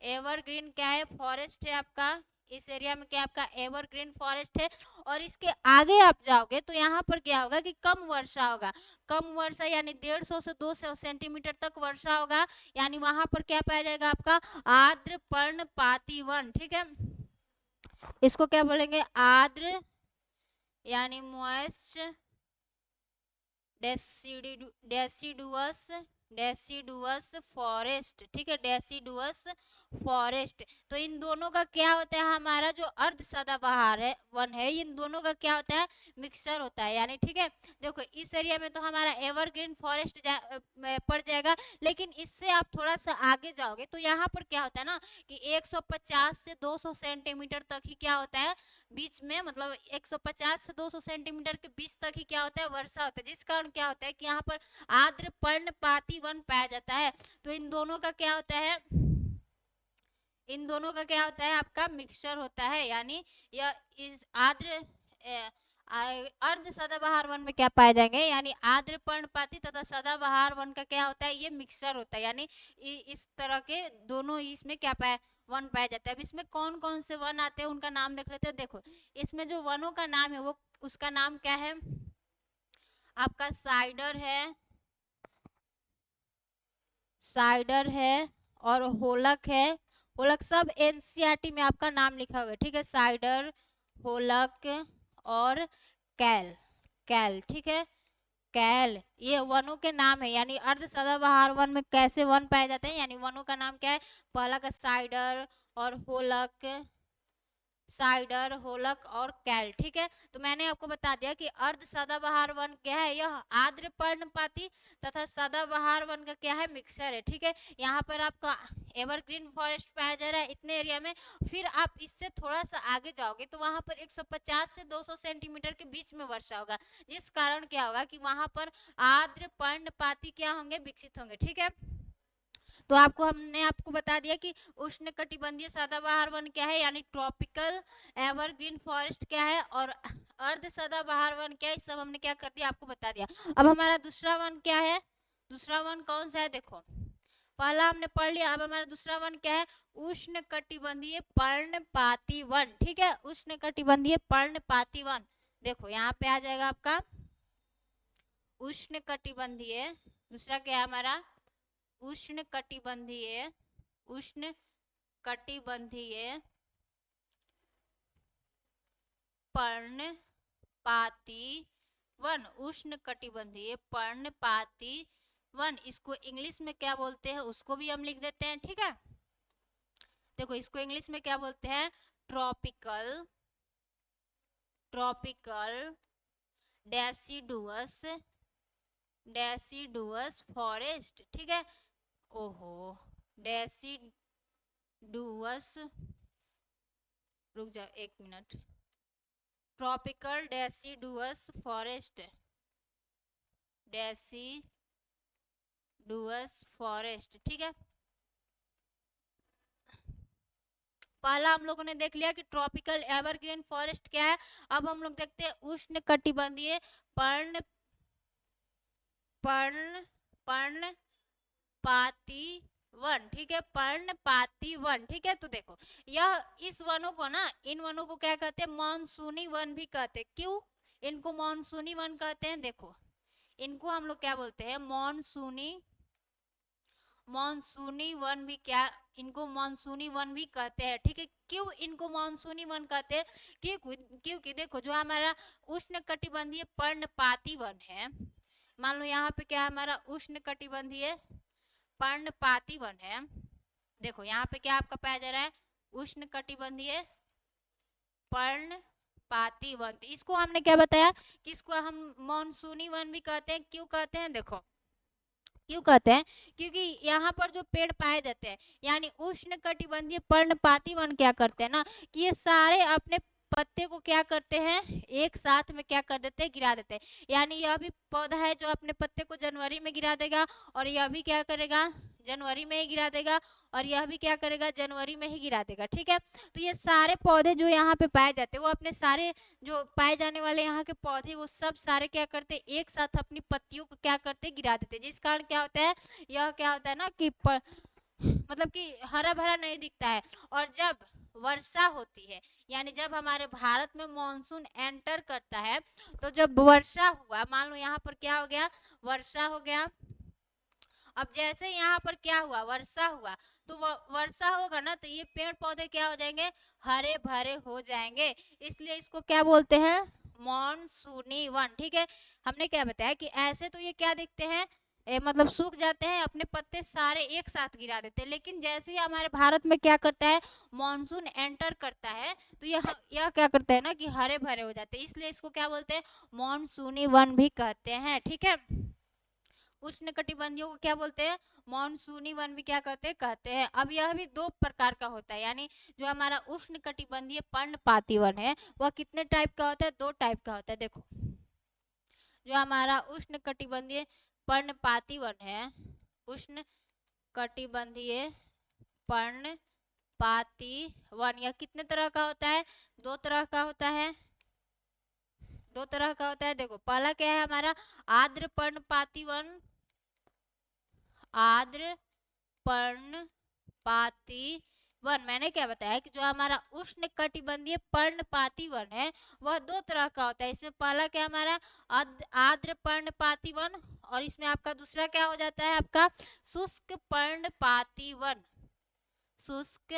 एवरग्रीन क्या है, फॉरेस्ट है आपका। इस एरिया में क्या आपका एवरग्रीन फॉरेस्ट है, और इसके आगे आप जाओगे तो यहाँ पर क्या होगा कि कम वर्षा होगा, कम वर्षा यानी 150 से 200 सेंटीमीटर तक वर्षा होगा, यानी वहां पर क्या पाया जाएगा आपका आर्द्र पर्णपाती वन। ठीक है, इसको क्या बोलेंगे, आर्द्र यानी मॉइस्ट डेसिडुअस डेसिडुअस फॉरेस्ट, ठीक है, डेसिडुअस फॉरेस्ट। तो इन दोनों का क्या होता है, हमारा जो अर्ध सदाबहार है वन है, इन दोनों का क्या होता है, मिक्सचर होता है। यानी ठीक है, देखो इस एरिया में तो हमारा एवरग्रीन फॉरेस्ट पड़ जाएगा, लेकिन इससे आप थोड़ा सा आगे जाओगे तो यहाँ पर क्या होता है ना कि 150 से 200 सेंटीमीटर तक ही क्या होता है बीच में, मतलब 150 से 200 सेंटीमीटर के बीच तक ही क्या होता है वर्षा होता है, जिस कारण क्या होता है कि यहाँ पर आर्द्र पर्णपाती वन पाया जाता है। तो इन दोनों का क्या होता है, इन दोनों का क्या होता है, आपका मिक्सचर होता है। यानी यह इस आर्द्र अर्ध सदाबहार वन में क्या पाए जाएंगे, यानी आर्द्र पर्णपाती तथा सदाबहार वन का क्या होता है, ये मिक्सचर होता है। यानी इस तरह के दोनों इसमें क्या पाए वन पाया जाता है। अब इसमें कौन कौन से वन आते हैं उनका नाम देख लेते हैं। देखो इसमें जो वनों का नाम है वो उसका नाम क्या है, आपका साइडर है, साइडर है और होलक है। होलक सब एनसीईआरटी में आपका नाम लिखा हुआ है, ठीक है, साइडर, होलक और कैल, कैल, ठीक है, कैल, ये वनों के नाम है। यानी अर्ध सदाबहार वन में कैसे वन पाए जाते हैं, यानी वनों का नाम क्या है, पहला का साइडर और होलक, साइडर, होलक और कैल, ठीक है। तो मैंने आपको बता दिया कि अर्ध सदाबहार वन क्या है, यह आर्द्र पर्णपाती तथा सदाबहार वन का क्या है, मिक्सचर है, ठीक है। यहाँ पर आपका एवरग्रीन फॉरेस्ट पाया जा रहा है इतने एरिया में। फिर आप इससे थोड़ा सा आगे जाओगे तो वहां पर 150 से 200 सेंटीमीटर के बीच में वर्षा होगा, जिस कारण क्या होगा कि वहां पर आर्द्र पर्णपाती क्या होंगे, विकसित होंगे, ठीक है। तो हमने आपको बता दिया कि उष्ण कटिबंधीय सदाबहार वन क्या है, यानी ट्रॉपिकल एवरग्रीन फॉरेस्ट क्या है, और अर्ध सदाबहार वन क्या है, सब हमने क्या कर दिया, आपको बता दिया। अब हमारा दूसरा वन क्या है, दूसरा वन कौन सा है, देखो पहला हमने पढ़ लिया, अब हमारा दूसरा वन क्या है, उष्ण कटिबंधीय पर्णपाती वन, ठीक है, उष्ण कटिबंधीय पर्णपाती वन। देखो यहाँ पे आ जाएगा आपका उष्ण कटिबंधीय, दूसरा क्या है हमारा उष्ण कटिबंधीय, उष्ण कटिबंधीय पर्णपाती वन, उष्ण कटिबंधीय पर्णपाती वन। इसको इंग्लिश में क्या बोलते हैं उसको भी हम लिख देते हैं, ठीक है। देखो इसको इंग्लिश में क्या बोलते हैं, tropical, tropical deciduous, deciduous forest, ठीक है। ओहो, डेसिडुअस, रुक जाओ एक minute, tropical deciduous forest, deciduous forest, ठीक है। पहला हम लोगों ने देख लिया कि ट्रॉपिकल एवरग्रीन फॉरेस्ट क्या है। अब हम लोग देखते हैं उष्ण कटिबंधीय पर्ण पर्ण पर्णपाती वन, ठीक है, पर्णपाती वन, ठीक है। तो देखो यह इस वनों को ना, इन वनों को क्या कहते हैं, मानसूनी वन भी कहते हैं। क्यों इनको मानसूनी वन कहते हैं, देखो इनको हम लोग क्या बोलते हैं, मानसूनी, मानसूनी वन भी क्या, इनको मानसूनी वन भी कहते हैं, ठीक है। क्यों इनको मानसूनी वन कहते हैं, क्योंकि देखो जो हमारा उष्ण कटिबंधीय पर्णपाती वन है, मान लो यहाँ पे क्या हमारा उष्ण कटिबंधीय पर्णपाती वन है, देखो यहाँ पे क्या आपका पाया जा रहा है, उष्ण कटिबंधीय पर्णपाती वन। तो इसको हमने क्या बताया कि इसको हम मानसूनी वन भी कहते हैं। क्यों कहते हैं, देखो क्यों कहते हैं, क्योंकि यहाँ पर जो पेड़ पाए जाते हैं, यानी उष्ण कटिबंधीय पर्णपाती वन क्या करते हैं ना कि ये सारे अपने पत्ते को क्या करते हैं, एक साथ में क्या कर देते हैं, गिरा देते हैं। यानी यह भी पौधा है जो अपने पत्ते को जनवरी में गिरा देगा, और यह भी क्या करेगा, जनवरी में ही गिरा देगा, और यह भी क्या करेगा, जनवरी में ही गिरा देगा, ठीक है। तो ये सारे पौधे जो यहाँ पे पाए जाते हैं वो अपने सारे जो पाए जाने वाले यहाँ के पौधे वो सब सारे क्या करते हैं, एक साथ अपनी पत्तियों को क्या करते हैं, गिरा देते हैं, जिस कारण क्या होता है, यह क्या होता है ना कि मतलब कि हरा भरा नहीं दिखता है। और जब वर्षा होती है, यानी जब हमारे भारत में मानसून एंटर करता है, तो जब वर्षा हुआ, मान लो यहाँ पर क्या हो गया, वर्षा हो गया, अब जैसे यहाँ पर क्या हुआ, वर्षा हुआ, तो वर्षा होगा ना तो ये पेड़ पौधे क्या हो जाएंगे, हरे भरे हो जाएंगे। इसलिए इसको क्या बोलते हैं, मॉनसूनी वन। ठीक है, हमने क्या बताया कि ऐसे तो ये क्या दिखते हैं, मतलब सूख जाते हैं, अपने पत्ते सारे एक साथ गिरा देते हैं, लेकिन जैसे ही हमारे भारत में क्या करता है, मॉनसून एंटर करता है, तो यह क्या करता है ना कि हरे भरे हो जाते हैं, इसलिए इसको क्या बोलते हैं, मॉनसूनी वन भी कहते हैं। ठीक है, उष्णकटिबंधीय को क्या बोलते हैं, मॉनसूनी वन भी क्या कहते हैं। अब यह भी दो प्रकार का होता है, यानी जो हमारा उष्णकटिबंधीय पर्णपाती वन है वह कितने टाइप का होता है, दो टाइप का होता है। देखो, जो हमारा उष्णकटिबंधीय पर्णपाती वन है, उष्णकटिबंधीय पर्णपाती वन, यह कितने तरह का होता है, दो तरह का होता है, दो तरह का होता है। देखो, पहला क्या है हमारा आर्द्र पर्णपाती वन, आर्द्र पर्णपाती वन। मैंने क्या बताया कि जो हमारा उष्णकटिबंधीय पर्णपाती वन है वह दो तरह का होता है। इसमें पहला क्या हमारा आर्द्र पर्णपाती वन, और इसमें आपका दूसरा क्या हो जाता है, आपका शुष्क पर्णपाती वन, शुष्क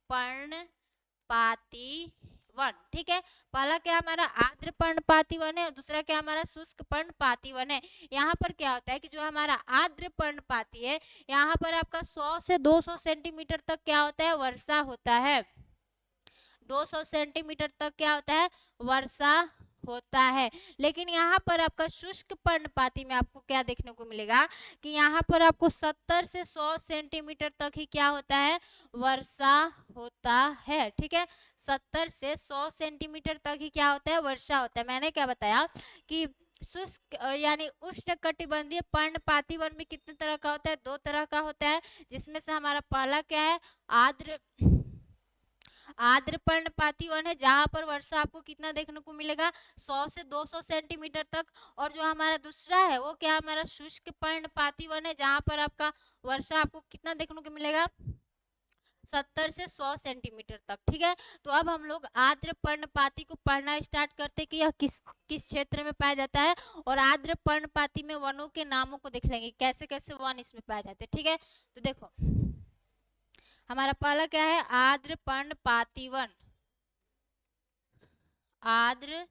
पर्णपाती वन। ठीक है, पहला क्या हमारा आर्द्र पर्णपाती वन है और दूसरा क्या हमारा शुष्क पर्णपाती वन है। यहाँ पर क्या होता है कि जो हमारा आर्द्र पर्णपाती है, यहाँ पर आपका 100 से 200 सेंटीमीटर तक क्या होता है, वर्षा होता है, 200 सेंटीमीटर तक क्या होता है, वर्षा होता है। लेकिन यहाँ पर आपका शुष्क पर्णपाती में आपको क्या देखने को मिलेगा कि यहाँ पर आपको 70 से 100 सेंटीमीटर तक ही क्या होता है, वर्षा होता है। ठीक है, 70 से 100 सेंटीमीटर तक ही क्या होता है, वर्षा होता है। मैंने क्या बताया कि शुष्क यानी उष्णकटिबंधीय पर्णपाती वन में कितने तरह का होता है, दो तरह का होता है, जिसमें से हमारा पहला क्या है, आर्द्र पर्णपाती वन है, जहां पर वर्षा आपको कितना देखने को मिलेगा, 100 से 200 सेंटीमीटर तक। और जो हमारा दूसरा है वो क्या हमारा शुष्क पर्णपाती वन है, जहां पर आपका वर्षा आपको कितना देखने को मिलेगा, 70 से 100 सेंटीमीटर तक। ठीक है, तो अब हम लोग आर्द्र पर्णपाती को पढ़ना स्टार्ट करते हैं कि यह किस किस क्षेत्र में पाया जाता है, और आर्द्र पर्णपाती में वनों के नामों को देख लेंगे, कैसे कैसे वन इसमें पाए जाते हैं। ठीक है, तो देखो हमारा पहला क्या है, आर्द्र पर्णपाती वन, आर्द्र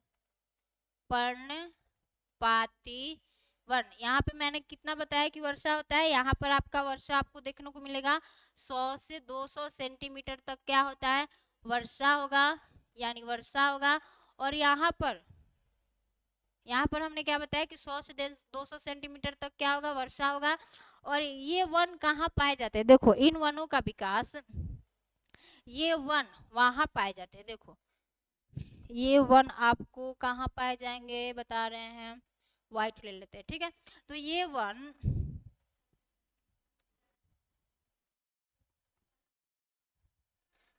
पर्णपाती वन। यहाँ पे मैंने कितना बताया कि वर्षा होता है, यहाँ पर आपका वर्षा आपको देखने को मिलेगा 100 से 200 सेंटीमीटर तक क्या होता है, वर्षा होगा, यानी वर्षा होगा। और यहाँ पर हमने क्या बताया कि 100 से 200 सेंटीमीटर तक क्या होगा, वर्षा होगा। और ये वन कहाँ पाए जाते हैं, देखो इन वनों का विकास, ये वन वहां पाए जाते हैं। देखो ये वन आपको कहाँ पाए जाएंगे बता रहे हैं, व्हाइट ले लेते हैं। ठीक है, तो ये वन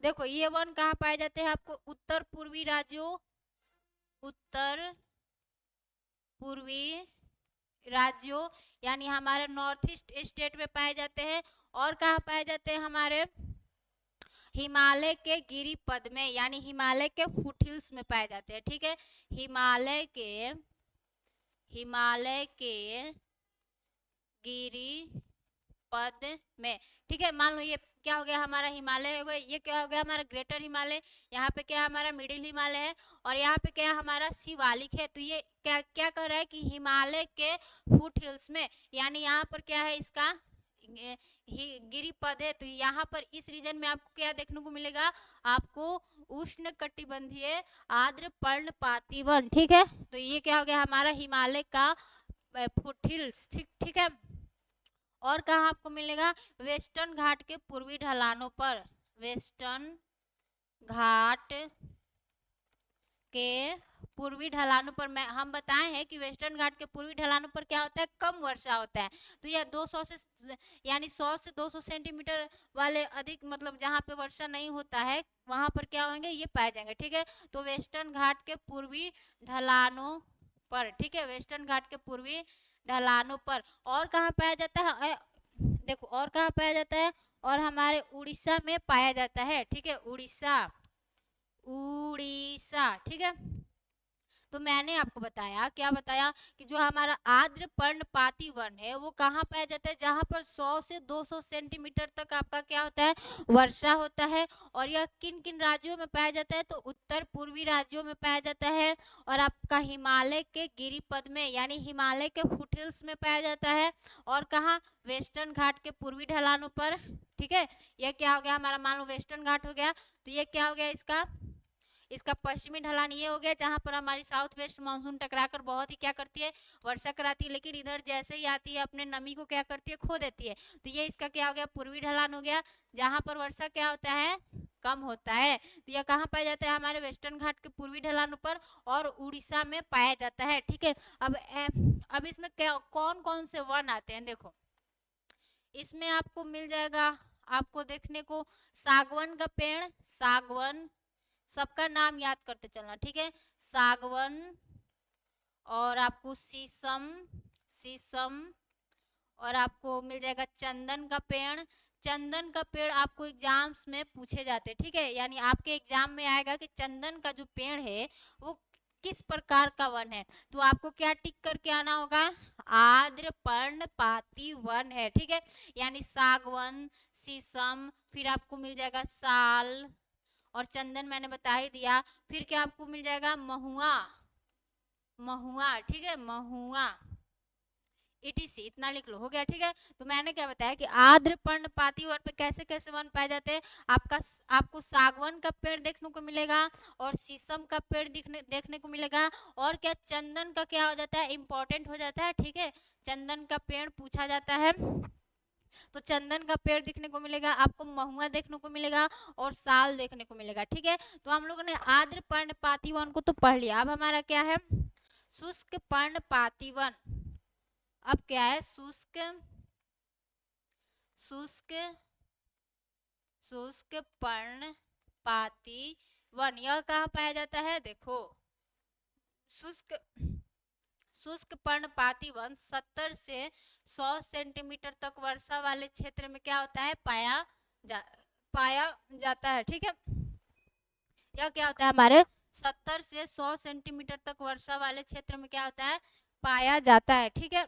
देखो, ये वन कहाँ पाए जाते हैं, आपको उत्तर पूर्वी राज्यों, उत्तर पूर्वी राज्यों यानी हमारे नॉर्थ ईस्ट स्टेट में पाए जाते हैं। और कहाँ पाए जाते हैं, हमारे हिमालय के गिरिपद में, यानी हिमालय के फुटहिल्स में पाए जाते हैं। ठीक है, हिमालय के गिरिपद में। ठीक है, मान लो ये क्या हो गया, हमारा हिमालय हो गया, ये क्या हो गया, हमारा ग्रेटर हिमालय, यहाँ पे क्या हमारा मिडिल हिमालय है, और यहाँ पे क्या हमारा शिवालिक है। तो ये क्या क्या कर रहा है कि हिमालय के फुट हिल्स में, यानी यहाँ पर क्या है, इसका गिरिपद है। तो यहाँ पर इस रीजन में आपको क्या देखने को मिलेगा, आपको उष्णकटिबंधीय आर्द्र पर्णपाती वन। ठीक है, तो ये क्या हो गया, हमारा हिमालय का फुटहिल्स। ठीक है, और कहाँ आपको मिलेगा, वेस्टर्न घाट के पूर्वी ढलानों पर, वेस्टर्न घाट के पूर्वी ढलानों पर। हम बताए हैं कि वेस्टर्न घाट के पूर्वी ढलानों पर क्या होता है, कम वर्षा होता है। तो यह 200 से यानी 100 से 200 सेंटीमीटर वाले अधिक, मतलब जहाँ पे वर्षा नहीं होता है वहां पर क्या होंगे, ये पाए जाएंगे। ठीक है, तो वेस्टर्न घाट के पूर्वी ढलानों पर, ठीक है, वेस्टर्न घाट के पूर्वी ढलानों पर। और कहाँ पाया जाता है, देखो और कहाँ पाया जाता है, और हमारे उड़ीसा में पाया जाता है। ठीक है, उड़ीसा, ठीक है। तो मैंने आपको बताया, क्या बताया, कि जो हमारा आर्द्र पर्णपाती वन है वो कहाँ पाया जाता है, जहाँ पर 100 से 200 सेंटीमीटर तक आपका क्या होता है, वर्षा होता है। और यह किन किन राज्यों में पाया जाता है, तो उत्तर पूर्वी राज्यों में पाया जाता है, और आपका हिमालय के गिरिपद में यानी हिमालय के फुटहिल्स में पाया जाता है, और कहाँ, वेस्टर्न घाट के पूर्वी ढलानों पर। ठीक है, यह क्या हो गया हमारा, मान लो वेस्टर्न घाट हो गया, तो ये क्या हो गया, इसका पश्चिमी ढलान ये हो गया, जहां पर हमारी साउथ वेस्ट मानसून टकराकर बहुत ही क्या करती है, वर्षा कराती है, लेकिन इधर जैसे ही आती है अपने नमी को क्या करती है, खो देती है। तो ये इसका क्या हो गया, पूर्वी ढलान हो गया, जहां पर वर्षा क्या होता है, कम होता है। तो यह कहाँ पाया जाता है, हमारे वेस्टर्न घाट के पूर्वी ढलानों पर और उड़ीसा में पाया जाता है। ठीक है, अब इसमें क्या कौन कौन से वन आते हैं, देखो इसमें आपको मिल जाएगा, आपको देखने को सागवन का पेड़, सागवन, सबका नाम याद करते चलना, ठीक है, सागवन, और आपको शीशम, शीशम, और आपको मिल जाएगा चंदन का पेड़। चंदन का पेड़ आपको एग्जाम्स में पूछे जाते हैं, ठीक है, यानी आपके एग्जाम में आएगा कि चंदन का जो पेड़ है वो किस प्रकार का वन है, तो आपको क्या टिक करके आना होगा, आर्द्र पर्णपाती वन है। ठीक है, यानी सागवन, शीशम, फिर आपको मिल जाएगा साल, और चंदन मैंने बता ही दिया। फिर क्या आपको मिल जाएगा, महुआ, महुआ, ठीक है, महुआ, ETC, इतना लिख लो, हो गया। ठीक है, तो मैंने क्या बताया कि आर्द्र पर्णपाती वन पे कैसे कैसे वन पाए जाते हैं, आपको सागवन का पेड़ देखने को मिलेगा, और शीशम का पेड़ देखने को मिलेगा, और क्या चंदन का क्या हो जाता है, इंपॉर्टेंट हो जाता है। ठीक है, चंदन का पेड़ पूछा जाता है, तो चंदन का पेड़ देखने को मिलेगा, आपको महुआ देखने को मिलेगा, और साल देखने को मिलेगा। ठीक है, तो हम लोगों ने आर्द्र पर्णपाती वन को तो पढ़ लिया, अब हमारा क्या है, शुष्क पर्णपाती वन। अब क्या है, शुष्क, शुष्क, शुष्क पर्णपाती वन, यह कहाँ पाया जाता है, देखो शुष्क, शुष्क पर्णपाती वन 70 से 100 सेंटीमीटर तक वर्षा वाले क्षेत्र में क्या होता है, पाया जाता है। ठीक है, यह क्या होता है, हमारे 70 से 100 सेंटीमीटर तक वर्षा वाले क्षेत्र में क्या होता है, पाया जाता है। ठीक है,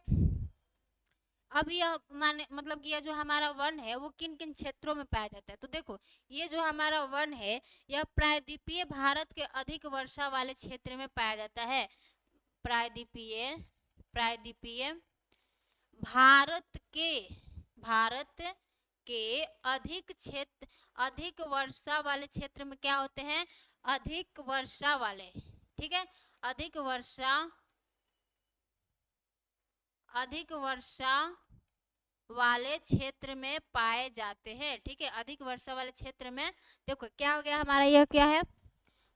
अब यह माने मतलब कि यह जो हमारा वन है वो किन किन क्षेत्रों में पाया जाता है, तो देखो ये जो हमारा वन है यह प्रायद्वीपीय भारत के अधिक वर्षा वाले क्षेत्र में पाया जाता है। प्रायद्वीपीय, प्रायद्वीपीय भारत के अधिक क्षेत्र, अधिक वर्षा वाले क्षेत्र में क्या होते हैं, अधिक वर्षा वाले, ठीक है, अधिक वर्षा वाले क्षेत्र में पाए जाते हैं। ठीक है, अधिक वर्षा वाले क्षेत्र में, देखो क्या हो गया हमारा, यह क्या है,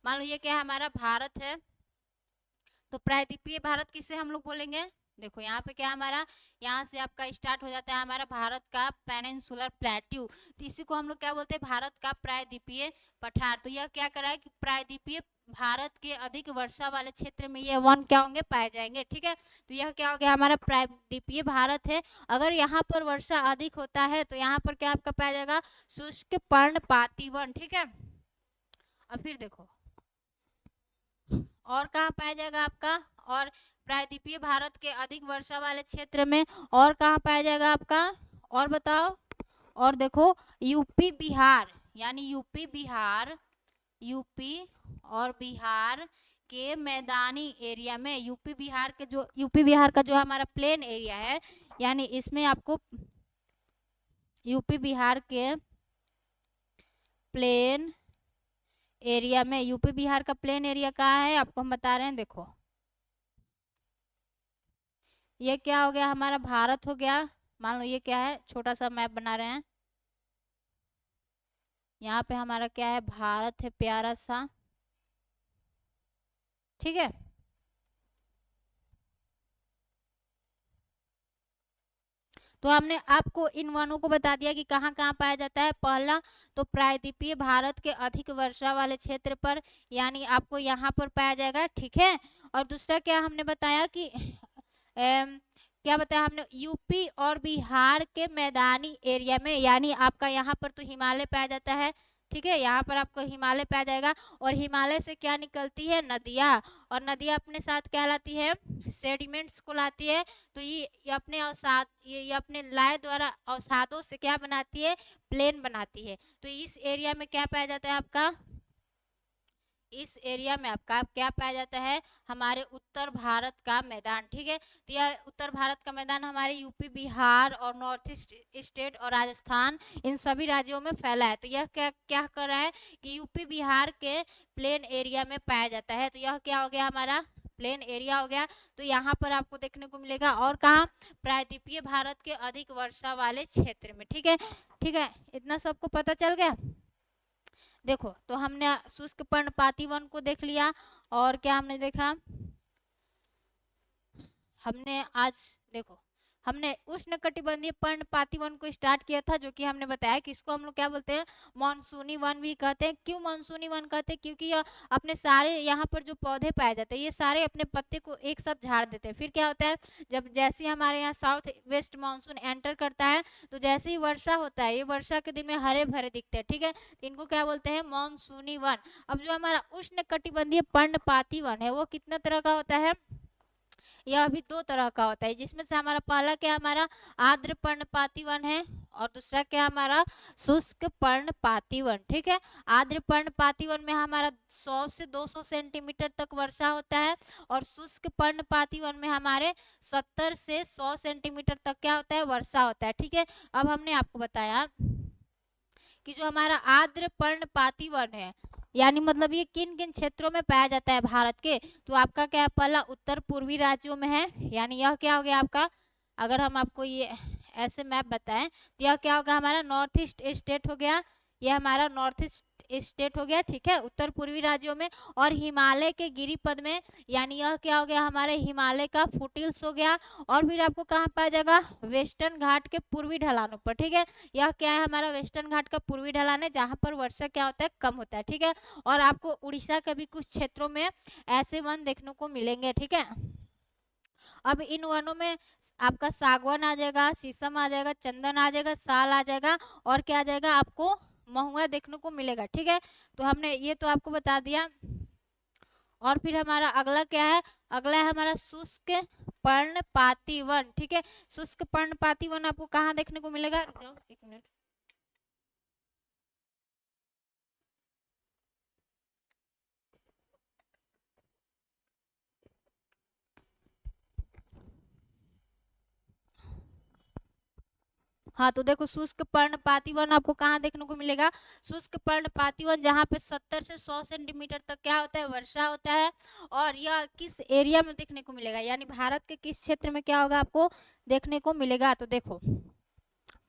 मान लो ये क्या है, हमारा भारत है, तो प्रायद्वीपीय भारत किसे हम लोग बोलेंगे, देखो यहाँ पे क्या हमारा, यहाँ से आपका स्टार्ट हो जाता है हमारा भारत का पेनिनसुलर प्लेट्यू, तो इसी को हम लोग क्या बोलते हैं, भारत का प्रायद्वीपीय पठार। तो यह क्या कर रहा है कि प्रायद्वीपीय भारत के अधिक वर्षा वाले क्षेत्र में ये वन क्या होंगे, पाए जाएंगे। ठीक है, तो यह क्या हो गया, हमारा प्रायद्वीपीय भारत है। अगर यहाँ पर वर्षा अधिक होता है तो यहाँ पर क्या आपका पाया जाएगा, शुष्क पर्णपाती वन। ठीक है, अब फिर देखो और कहाँ पाया जाएगा आपका, और प्रायद्वीपीय भारत के अधिक वर्षा वाले क्षेत्र में और कहाँ पाया जाएगा आपका, और बताओ, और देखो यूपी बिहार, यानी यूपी बिहार, यूपी और बिहार के मैदानी एरिया में, यूपी बिहार का जो हमारा प्लेन एरिया है, यानी इसमें आपको यूपी बिहार के प्लेन एरिया में, यूपी बिहार का प्लेन एरिया कहाँ है आपको हम बता रहे हैं, देखो ये क्या हो गया, हमारा भारत हो गया, मान लो ये क्या है, छोटा सा मैप बना रहे हैं, यहाँ पे हमारा क्या है, भारत है प्यारा सा। ठीक है, तो हमने आपको इन वनों को बता दिया कि कहाँ कहाँ पाया जाता है। पहला तो प्रायद्वीपीय भारत के अधिक वर्षा वाले क्षेत्र पर, यानी आपको यहाँ पर पाया जाएगा। ठीक है, और दूसरा क्या हमने बताया कि क्या बताया हमने, यूपी और बिहार के मैदानी एरिया में, यानी आपका यहाँ पर तो हिमालय पाया जाता है, ठीक है, यहाँ पर आपको हिमालय पाया जाएगा। और हिमालय से क्या निकलती है, नदियाँ, और नदियाँ अपने साथ क्या लाती है, सेडिमेंट्स को लाती है। तो ये अपने अवसाद, ये अपने लय द्वारा अवसादों से क्या बनाती है, प्लेन बनाती है। तो इस एरिया में क्या पाया जाता है आपका, इस एरिया में आपका क्या पाया जाता है, हमारे उत्तर भारत का मैदान। ठीक है, तो यह उत्तर भारत का मैदान हमारे यूपी, बिहार और नॉर्थ ईस्ट स्टेट और राजस्थान, इन सभी राज्यों में फैला है। तो यह क्या क्या कर रहा है कि यूपी बिहार के प्लेन एरिया में पाया जाता है। तो यह क्या हो गया, हमारा प्लेन एरिया हो गया। तो यहाँ पर आपको देखने को मिलेगा, और कहाँ, प्रायद्वीपीय भारत के अधिक वर्षा वाले क्षेत्र में। ठीक है, ठीक है, इतना सबको पता चल गया। देखो, तो हमने शुष्क पर्णपाती वन को देख लिया, और क्या हमने देखा, हमने आज देखो हमने उष्णकटिबंधीय पर्णपाती वन को स्टार्ट किया था, जो कि हमने बताया कि इसको हम लोग क्या बोलते हैं, मानसूनी वन भी कहते हैं। क्यों मानसूनी वन कहते हैं, क्योंकि यह अपने सारे यहाँ पर जो पौधे पाए जाते हैं, ये सारे अपने पत्ते को एक साथ झाड़ देते हैं। फिर क्या होता है, जब जैसे हमारे यहाँ साउथ वेस्ट मानसून एंटर करता है, तो जैसे ही वर्षा होता है, ये वर्षा के दिन में हरे भरे दिखते हैं। ठीक है, इनको क्या बोलते हैं, मानसूनी वन। अब जो हमारा उष्णकटिबंधीय पर्णपाती वन है, वो कितना तरह का होता है, यह भी दो तरह का होता है, जिसमें से हमारा पहला क्या, हमारा आर्द्र पर्णपाती वन है, और दूसरा क्या, हमारा शुष्क पर्णपाती वन। ठीक है, आर्द्र पर्णपाती वन में हमारा 100 से 200 सेंटीमीटर तक वर्षा होता है, और शुष्क पर्णपाती वन में हमारे 70 से 100 सेंटीमीटर तक क्या होता है, वर्षा होता है। ठीक है, अब हमने आपको बताया कि जो हमारा आर्द्र पर्णपाती वन है, यानी मतलब ये किन किन क्षेत्रों में पाया जाता है भारत के, तो आपका क्या है, पहला उत्तर पूर्वी राज्यों में है, यानी यह क्या हो गया आपका, अगर हम आपको ये ऐसे मैप बताएं, तो यह क्या होगा, हमारा नॉर्थ ईस्ट स्टेट हो गया, यह हमारा नॉर्थ ईस्ट स्टेट हो गया। ठीक है, उत्तर पूर्वी राज्यों में। और हिमालय के गिरिपद में, यानी यह क्या हो गया, हमारे हिमालय का फुटिल्स हो गया। और फिर आपको कहाँ पाया जाएगा, वेस्टर्न घाट के पूर्वी ढलानों पर। ठीक है, यह क्या है, हमारा वेस्टर्न घाट का पूर्वी ढलान है, जहाँ पर वर्षा क्या होता है, कम होता है। ठीक है, और आपको उड़ीसा के भी कुछ क्षेत्रों में ऐसे वन देखने को मिलेंगे। ठीक है, अब इन वनों में आपका सागवान आ जाएगा, शीशम आ जाएगा, चंदन आ जाएगा, साल आ जाएगा, और क्या आ जाएगा, आपको महुआ देखने को मिलेगा। ठीक है, तो हमने ये तो आपको बता दिया। और फिर हमारा अगला क्या है, अगला है हमारा शुष्क पर्णपाती वन। ठीक है, शुष्क पर्णपाती वन आपको कहाँ देखने को मिलेगा, एक मिनट, हाँ, तो देखो शुष्क पर्णपाती वन आपको कहाँ देखने को मिलेगा, शुष्क पर्णपाती वन जहाँ पे 70 से 100 सेंटीमीटर तक क्या होता है, वर्षा होता है। और यह किस एरिया में देखने को मिलेगा, यानी भारत के किस क्षेत्र में क्या होगा, आपको देखने को मिलेगा। तो देखो,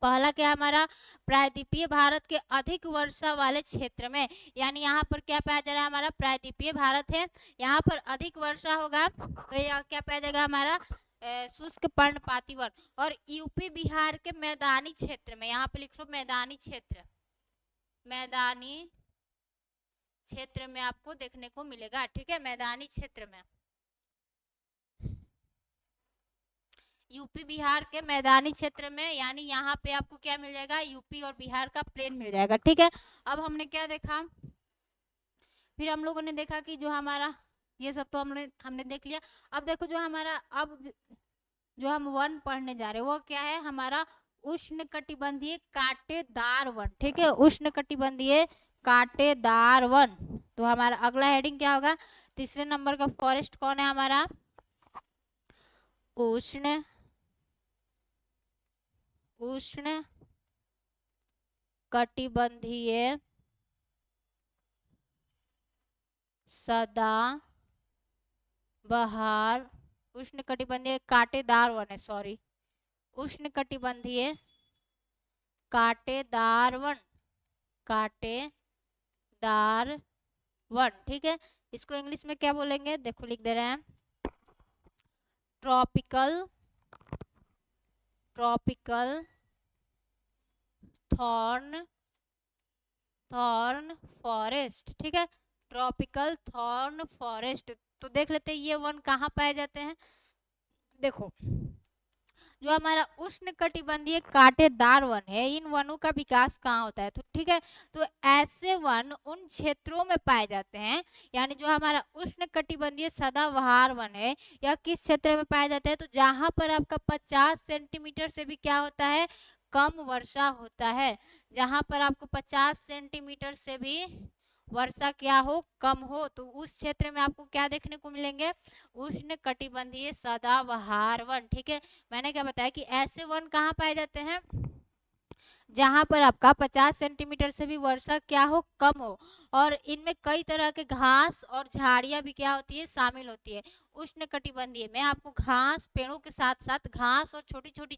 पहला क्या हमारा, प्रायद्वीपीय भारत के अधिक वर्षा वाले क्षेत्र में, यानी यहाँ पर क्या पाया जा रहा है, हमारा प्रायद्वीपीय भारत है, यहाँ पर अधिक वर्षा होगा, तो यह क्या पाया जाएगा, हमारा शुष्क पर्णपाती वन। और यूपी बिहार के मैदानी क्षेत्र में, यहाँ पे लिख लो मैदानी क्षेत्र, मैदानी क्षेत्र में आपको देखने को मिलेगा। ठीक है, मैदानी क्षेत्र में, यूपी बिहार के मैदानी क्षेत्र में, यानी यहाँ पे आपको क्या मिल जाएगा, यूपी और बिहार का प्लेन मिल जाएगा। ठीक है, अब हमने क्या देखा, फिर हम लोगों ने देखा कि जो हमारा, ये सब तो हमने देख लिया। अब देखो जो हमारा, अब जो हम वन पढ़ने जा रहे हैं, वो क्या है, हमारा उष्णकटिबंधीय कांटेदार वन। ठीक है, उष्णकटिबंधीय कांटेदार वन। तो हमारा अगला हेडिंग क्या होगा, तीसरे नंबर का फॉरेस्ट कौन है, हमारा उष्ण कटिबंधीय सदा बहार, उष्णकटिबंधीय कांटेदार वन है, सॉरी, उष्णकटिबंधीय कांटेदार वन, कांटेदार वन। ठीक है, इसको इंग्लिश में क्या बोलेंगे, देखो लिख दे रहे हैं, ट्रॉपिकल थॉर्न फॉरेस्ट। ठीक है, ट्रॉपिकल थॉर्न फॉरेस्ट। तो देख लेते हैं ये वन कहाँ पाए जाते हैं। देखो, जो हमारा उष्णकटिबंधीय कांटेदार वन है, इन वनों का विकास कहाँ होता है? तो ठीक है, तो ऐसे वन उन क्षेत्रों में पाए जाते हैं, यानी जो हमारा उष्णकटिबंधीय सदाबहार वन है, यह किस क्षेत्र में पाया जाता है? तो जहां पर आपका 50 सेंटीमीटर से भी क्या होता है? कम वर्षा होता है। जहां पर आपको 50 सेंटीमीटर से भी वर्षा क्या हो? कम हो, तो उस क्षेत्र में आपको क्या देखने को मिलेंगे? उष्ण कटिबंधीय सदाबहार वन। ठीक है, मैंने क्या बताया कि ऐसे वन कहाँ पाए जाते हैं? जहां पर आपका 50 सेंटीमीटर से भी वर्षा क्या हो? कम हो। और इनमें कई तरह के घास और झाड़ियां भी क्या होती है? शामिल होती है। उष्ण कटिबंधीय में आपको घास, पेड़ों के साथ साथ घास और छोटी छोटी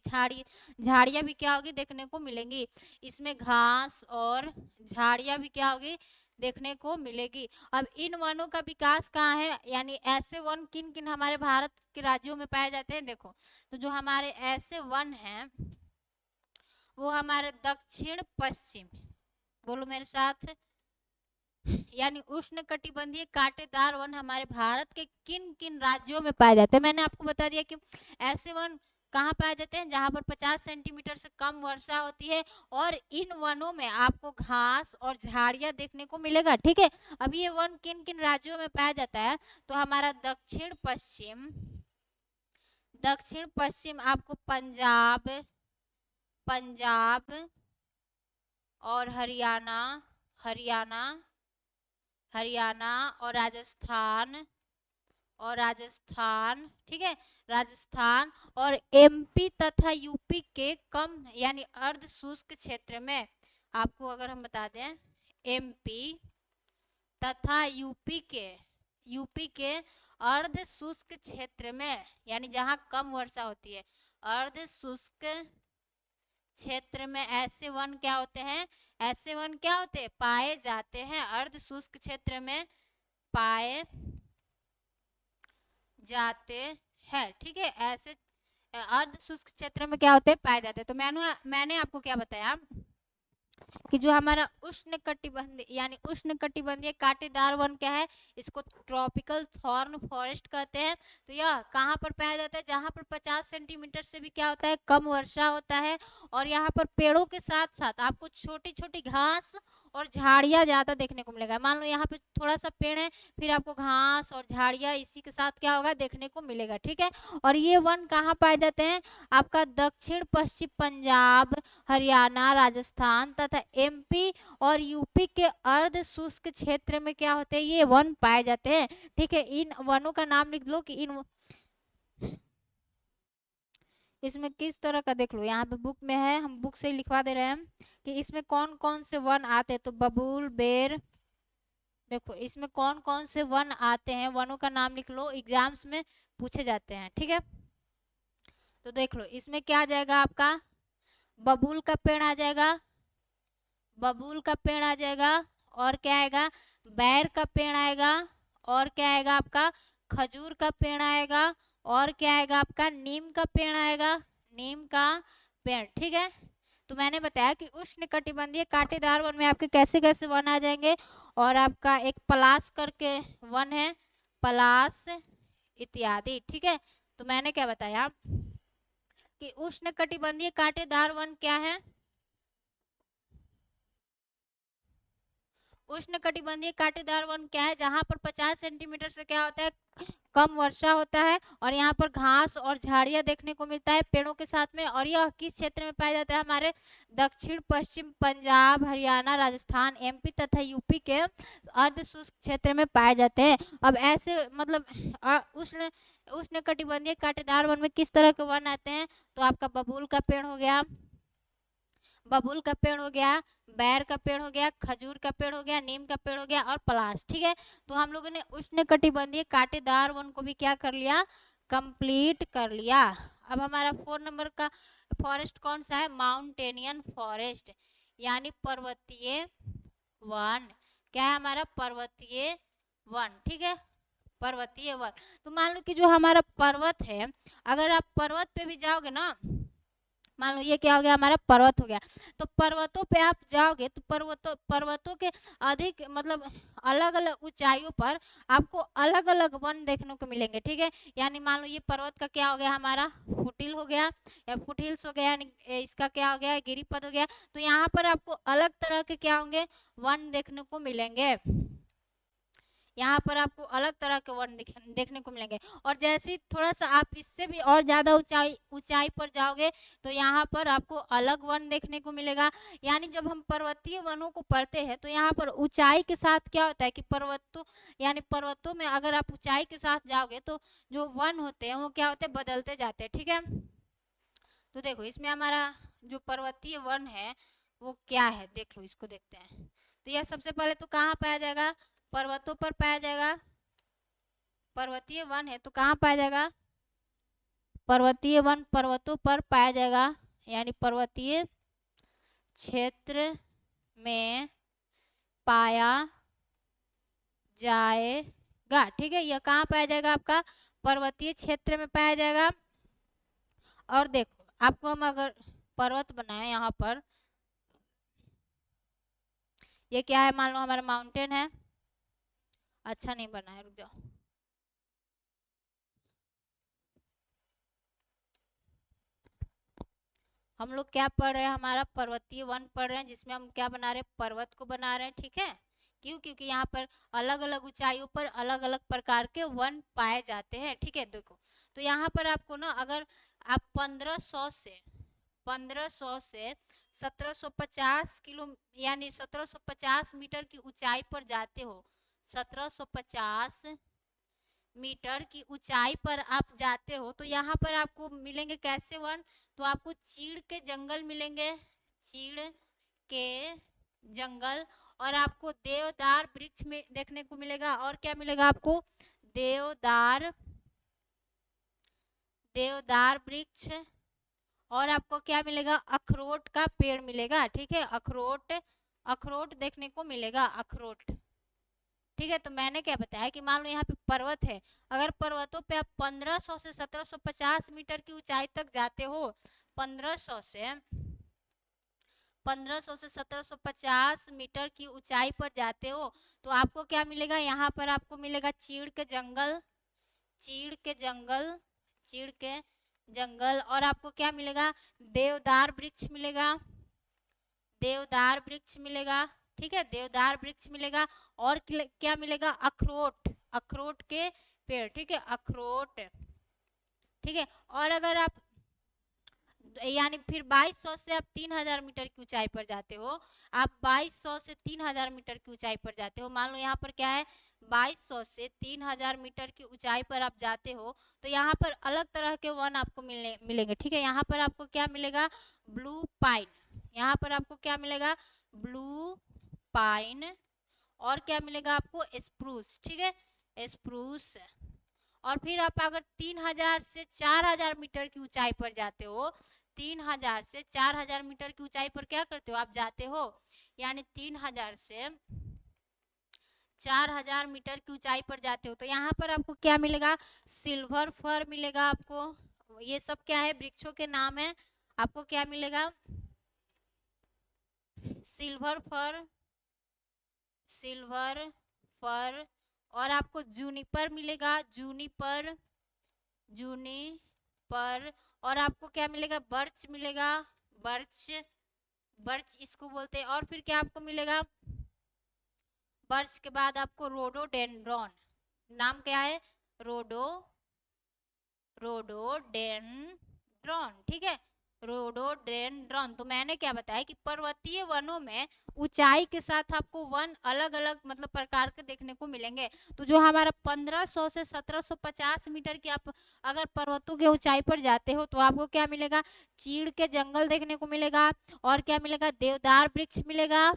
झाड़ियां भी क्या होगी? देखने को मिलेंगी। इसमें घास और झाड़ियां भी क्या होगी? देखने को मिलेगी। अब इन वनों का विकास कहाँ है, यानी ऐसे वन किन किन हमारे भारत के राज्यों में पाए जाते हैं? देखो, तो जो हमारे ऐसे वन हैं वो हमारे दक्षिण पश्चिम, बोलो मेरे साथ, यानी उष्ण कटिबंधीय कांटेदार वन हमारे भारत के किन किन राज्यों में पाए जाते हैं? मैंने आपको बता दिया कि ऐसे वन कहाँ पाए जाते हैं? जहां पर 50 सेंटीमीटर से कम वर्षा होती है, और इन वनों में आपको घास और झाड़ियां देखने को मिलेगा। ठीक है, अब ये वन किन किन राज्यों में पाया जाता है? तो हमारा दक्षिण पश्चिम आपको पंजाब और हरियाणा और राजस्थान, ठीक है, राजस्थान और एमपी तथा यूपी के कम यानी अर्ध शुष्क क्षेत्र में, आपको अगर हम बता दें, एमपी तथा यूपी के अर्ध शुष्क क्षेत्र में, यानी जहां कम वर्षा होती है, अर्ध शुष्क क्षेत्र में ऐसे वन क्या होते हैं? ऐसे वन क्या होते हैं? पाए जाते हैं। अर्ध शुष्क क्षेत्र में पाए जाते हैं। ठीक है, ऐसे अर्ध शुष्क क्षेत्र में क्या होते हैं? पाए जाते हैं। तो मैंने आपको क्या बताया कि जो हमारा उष्ण कटिबंधीय कांटेदार वन क्या है? इसको ट्रॉपिकल थॉर्न फॉरेस्ट कहते हैं। तो यह कहाँ पर पाया जाता है? जहाँ पर 50 सेंटीमीटर से भी क्या होता है? कम वर्षा होता है, और यहाँ पर पेड़ों के साथ साथ आपको छोटी छोटी घास और झाड़ियां ज्यादा देखने को मिलेगा। मान लो यहाँ पे थोड़ा सा पेड़ है, फिर आपको घास और झाड़ियां इसी के साथ क्या होगा? देखने को मिलेगा। ठीक है, और ये वन कहाँ पाए जाते हैं? आपका दक्षिण पश्चिम पंजाब, हरियाणा, राजस्थान तथा एमपी और यूपी के अर्ध शुष्क क्षेत्र में क्या होते हैं? ये वन पाए जाते हैं। ठीक है, इन वनों का नाम लिख लो कि इसमें किस तरह का, देख लो यहाँ पे बुक में है, हम बुक से लिखवा दे रहे हैं कि इसमें कौन कौन से वन आते हैं। तो बबूल, बेर, देखो इसमें कौन कौन से वन आते हैं, वनों का नाम लिख लो, एग्जाम्स में पूछे जाते हैं। ठीक है, तो देख लो इसमें क्या आ जाएगा? आपका बबूल का पेड़ आ जाएगा, और क्या आएगा? बैर का पेड़ आएगा, और क्या आएगा? आपका खजूर का पेड़ आएगा, और क्या आएगा? आपका नीम का पेड़ आएगा, नीम का पेड़। ठीक है, तो मैंने बताया कि उष्ण कटिबंधीय कांटेदार वन में आपके कैसे कैसे वन आ जाएंगे, और आपका एक पलास करके वन है, पलास इत्यादि। ठीक है, तो मैंने क्या बताया कि उष्ण कटिबंधीय कांटेदार वन क्या है? उष्ण कटिबंधीय कांटेदार वन क्या है? जहां पर 50 सेंटीमीटर से क्या होता है? कम वर्षा होता है, और यहाँ पर घास और झाड़ियां देखने को मिलता है पेड़ों के साथ में। और यह किस क्षेत्र में पाया जाता है? हमारे दक्षिण पश्चिम पंजाब, हरियाणा, राजस्थान, एमपी तथा यूपी के अर्ध शुष्क क्षेत्र में पाए जाते हैं। अब ऐसे मतलब उष्ण उष्ण कटिबंधीय कांटेदार वन में किस तरह के वन आते हैं? तो आपका बबूल का पेड़ हो गया, बैर का पेड़ हो गया, खजूर का पेड़ हो गया, नीम का पेड़ हो गया, और पलास। ठीक है, तो हम लोगों ने उष्ण कटिबंधीय कांटेदार वन को भी क्या कर लिया? कंप्लीट कर लिया। अब हमारा 4 नंबर का फॉरेस्ट कौन सा है? माउंटेनियन फॉरेस्ट, यानी पर्वतीय वन। क्या है हमारा? पर्वतीय वन। ठीक है, पर्वतीय वन। तो मान लो कि जो हमारा पर्वत है, अगर आप पर्वत पे भी जाओगे ना, मान लो ये क्या हो गया? हमारा पर्वत हो गया। तो पर्वतों पे आप जाओगे तो पर्वतों के अधिक मतलब अलग अलग ऊंचाइयों पर आपको अलग अलग वन देखने को मिलेंगे। ठीक है, यानी मान लो ये पर्वत का क्या हो गया, हमारा फुटहिल हो गया या फुटहिल्स हो गया, यानी इसका क्या हो गया, गिरिपद हो गया। तो यहाँ पर आपको अलग तरह के क्या होंगे, वन देखने को मिलेंगे। यहाँ पर आपको अलग तरह के वन देखने को मिलेंगे। और जैसे ही थोड़ा सा आप इससे भी और ज़्यादा ऊंचाई पर जाओगे तो यहाँ पर आपको अलग वन देखने को मिलेगा। यानी जब हम पर्वतीय वनों को पढ़ते हैं तो यहाँ पर ऊंचाई के साथ क्या होता है कि पर्वतों में अगर आप ऊंचाई के साथ जाओगे तो जो वन होते हैं वो क्या होते हैं, बदलते जाते हैं। ठीक है, तो देखो इसमें हमारा जो पर्वतीय वन है वो क्या है, देख लो, इसको देखते हैं। तो यह सबसे पहले तो कहाँ पाया जाएगा, पर्वतों पर पाया जाएगा। पर्वतीय वन है तो कहाँ पाया जाएगा, पर्वतीय वन पर्वतों पर पाया जाएगा, यानी पर्वतीय क्षेत्र में पाया जाएगा। ठीक है, यह कहाँ पाया जाएगा, आपका पर्वतीय क्षेत्र में पाया जाएगा। और देखो आपको हम अगर पर्वत बनाए यहाँ पर, ये क्या है, मान लो हमारा माउंटेन है। अच्छा नहीं बना है, रुक जाओ। हम लोग क्या पढ़ रहे हैं, हमारा पर्वतीय वन पढ़ रहे हैं जिसमें हम क्या बना रहे हैं, पर्वत को बना रहे हैं। ठीक है, क्यों, क्योंकि यहाँ पर अलग अलग ऊंचाइयों पर अलग अलग प्रकार के वन पाए जाते हैं। ठीक है, देखो तो यहाँ पर आपको ना, अगर आप 1500 से 1750 किलो यानी 1750 मीटर की ऊंचाई पर जाते हो, 1750 मीटर की ऊंचाई पर आप जाते हो तो यहाँ पर आपको मिलेंगे कैसे वन, तो आपको चीड़ के जंगल मिलेंगे, चीड़ के जंगल। और आपको देवदार वृक्ष में देखने को मिलेगा। और क्या मिलेगा आपको, देवदार वृक्ष। और आपको क्या मिलेगा, अखरोट का पेड़ मिलेगा। ठीक है, अखरोट देखने को मिलेगा, अखरोट। ठीक है, तो मैंने क्या बताया कि मान लो यहाँ पे पर्वत है, अगर पर्वतों पे आप 1500 से 1750 मीटर की ऊंचाई तक जाते हो, 1500 से 1750 मीटर की ऊंचाई पर जाते हो तो आपको क्या मिलेगा, यहाँ पर आपको मिलेगा चीड़ के जंगल, चीड़ के जंगल, चीड़ के जंगल। और आपको क्या मिलेगा, देवदार वृक्ष मिलेगा, देवदार वृक्ष मिलेगा। ठीक है, देवदार वृक्ष मिलेगा। और क्या मिलेगा, अखरोट, अखरोट के पेड़। ठीक है, अखरोट। ठीक है, और अगर आप यानी फिर 2200 से आप 3000 मीटर की ऊंचाई पर जाते हो, आप 2200 से 3000 मीटर की ऊंचाई पर जाते हो, मान लो यहाँ पर क्या है, 2200 से 3000 मीटर की ऊंचाई पर आप जाते हो तो यहाँ पर अलग तरह के वन आपको मिलेंगे। ठीक है, यहाँ पर आपको क्या मिलेगा, ब्लू पाइन, यहाँ पर आपको क्या मिलेगा, ब्लू पाइन। और क्या मिलेगा आपको, स्प्रूस। ठीक है, स्प्रूस। और फिर आप अगर 3000 से 4000 मीटर की ऊंचाई पर जाते हो, 3000 से 4000 मीटर की ऊंचाई पर क्या करते हो, आप जाते हो, यानी 3000 से 4000 मीटर की ऊंचाई पर जाते हो तो यहाँ पर आपको क्या मिलेगा, सिल्वर फर मिलेगा आपको। ये सब क्या है, वृक्षों के नाम है। आपको क्या मिलेगा, सिल्वर फर, सिल्वर फर। और आपको जूनिपर मिलेगा, जूनिपर, जूनिपर। और आपको क्या मिलेगा, बर्च मिलेगा, बर्च, बर्च इसको बोलते हैं। और फिर क्या आपको मिलेगा, बर्च के बाद आपको रोडोडेंड्रॉन, नाम क्या है, रोडोडेंड्रॉन। ठीक है, रोडोडेंड्रॉन। तो मैंने क्या बताया कि पर्वतीय वनों में ऊंचाई के साथ आपको वन अलग अलग मतलब प्रकार के देखने को मिलेंगे। तो जो हमारा 1500 से 1750 मीटर की आप अगर पर्वतों के ऊंचाई पर जाते हो तो आपको क्या मिलेगा, चीड़ के जंगल देखने को मिलेगा। और क्या मिलेगा, देवदार वृक्ष मिलेगा।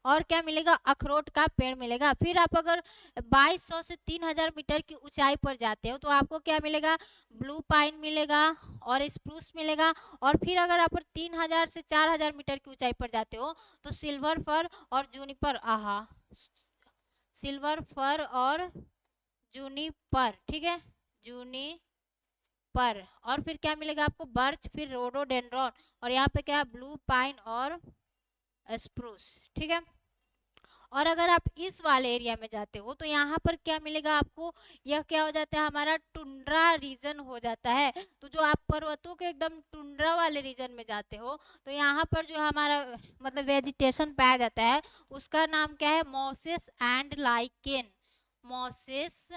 और क्या मिलेगा, अखरोट का पेड़ मिलेगा। फिर आप अगर 2200 से 3000 मीटर की ऊंचाई पर जाते हो तो आपको क्या मिलेगा, ब्लू पाइन मिलेगा और स्प्रूस मिलेगा। और फिर अगर आप 3000 से 4000 मीटर की ऊंचाई पर जाते हो तो सिल्वर फर और जूनिपर, आहा, सिल्वर फर और जूनिपर। ठीक है, जूनिपर। और फिर क्या मिलेगा आपको, बर्च, फिर रोडोडेंड्रॉन। और यहाँ पे क्या, ब्लू पाइन और स्प्रूस। ठीक है, और अगर आप इस वाले एरिया में जाते हो तो यहाँ पर क्या मिलेगा आपको, यह क्या हो जाता है, हमारा टुंड्रा रीजन हो जाता है। तो जो आप पर्वतों के एकदम टुंड्रा वाले रीजन में जाते हो तो यहाँ पर जो हमारा मतलब वेजिटेशन पाया जाता है उसका नाम क्या है, mosses and lichen. Mosses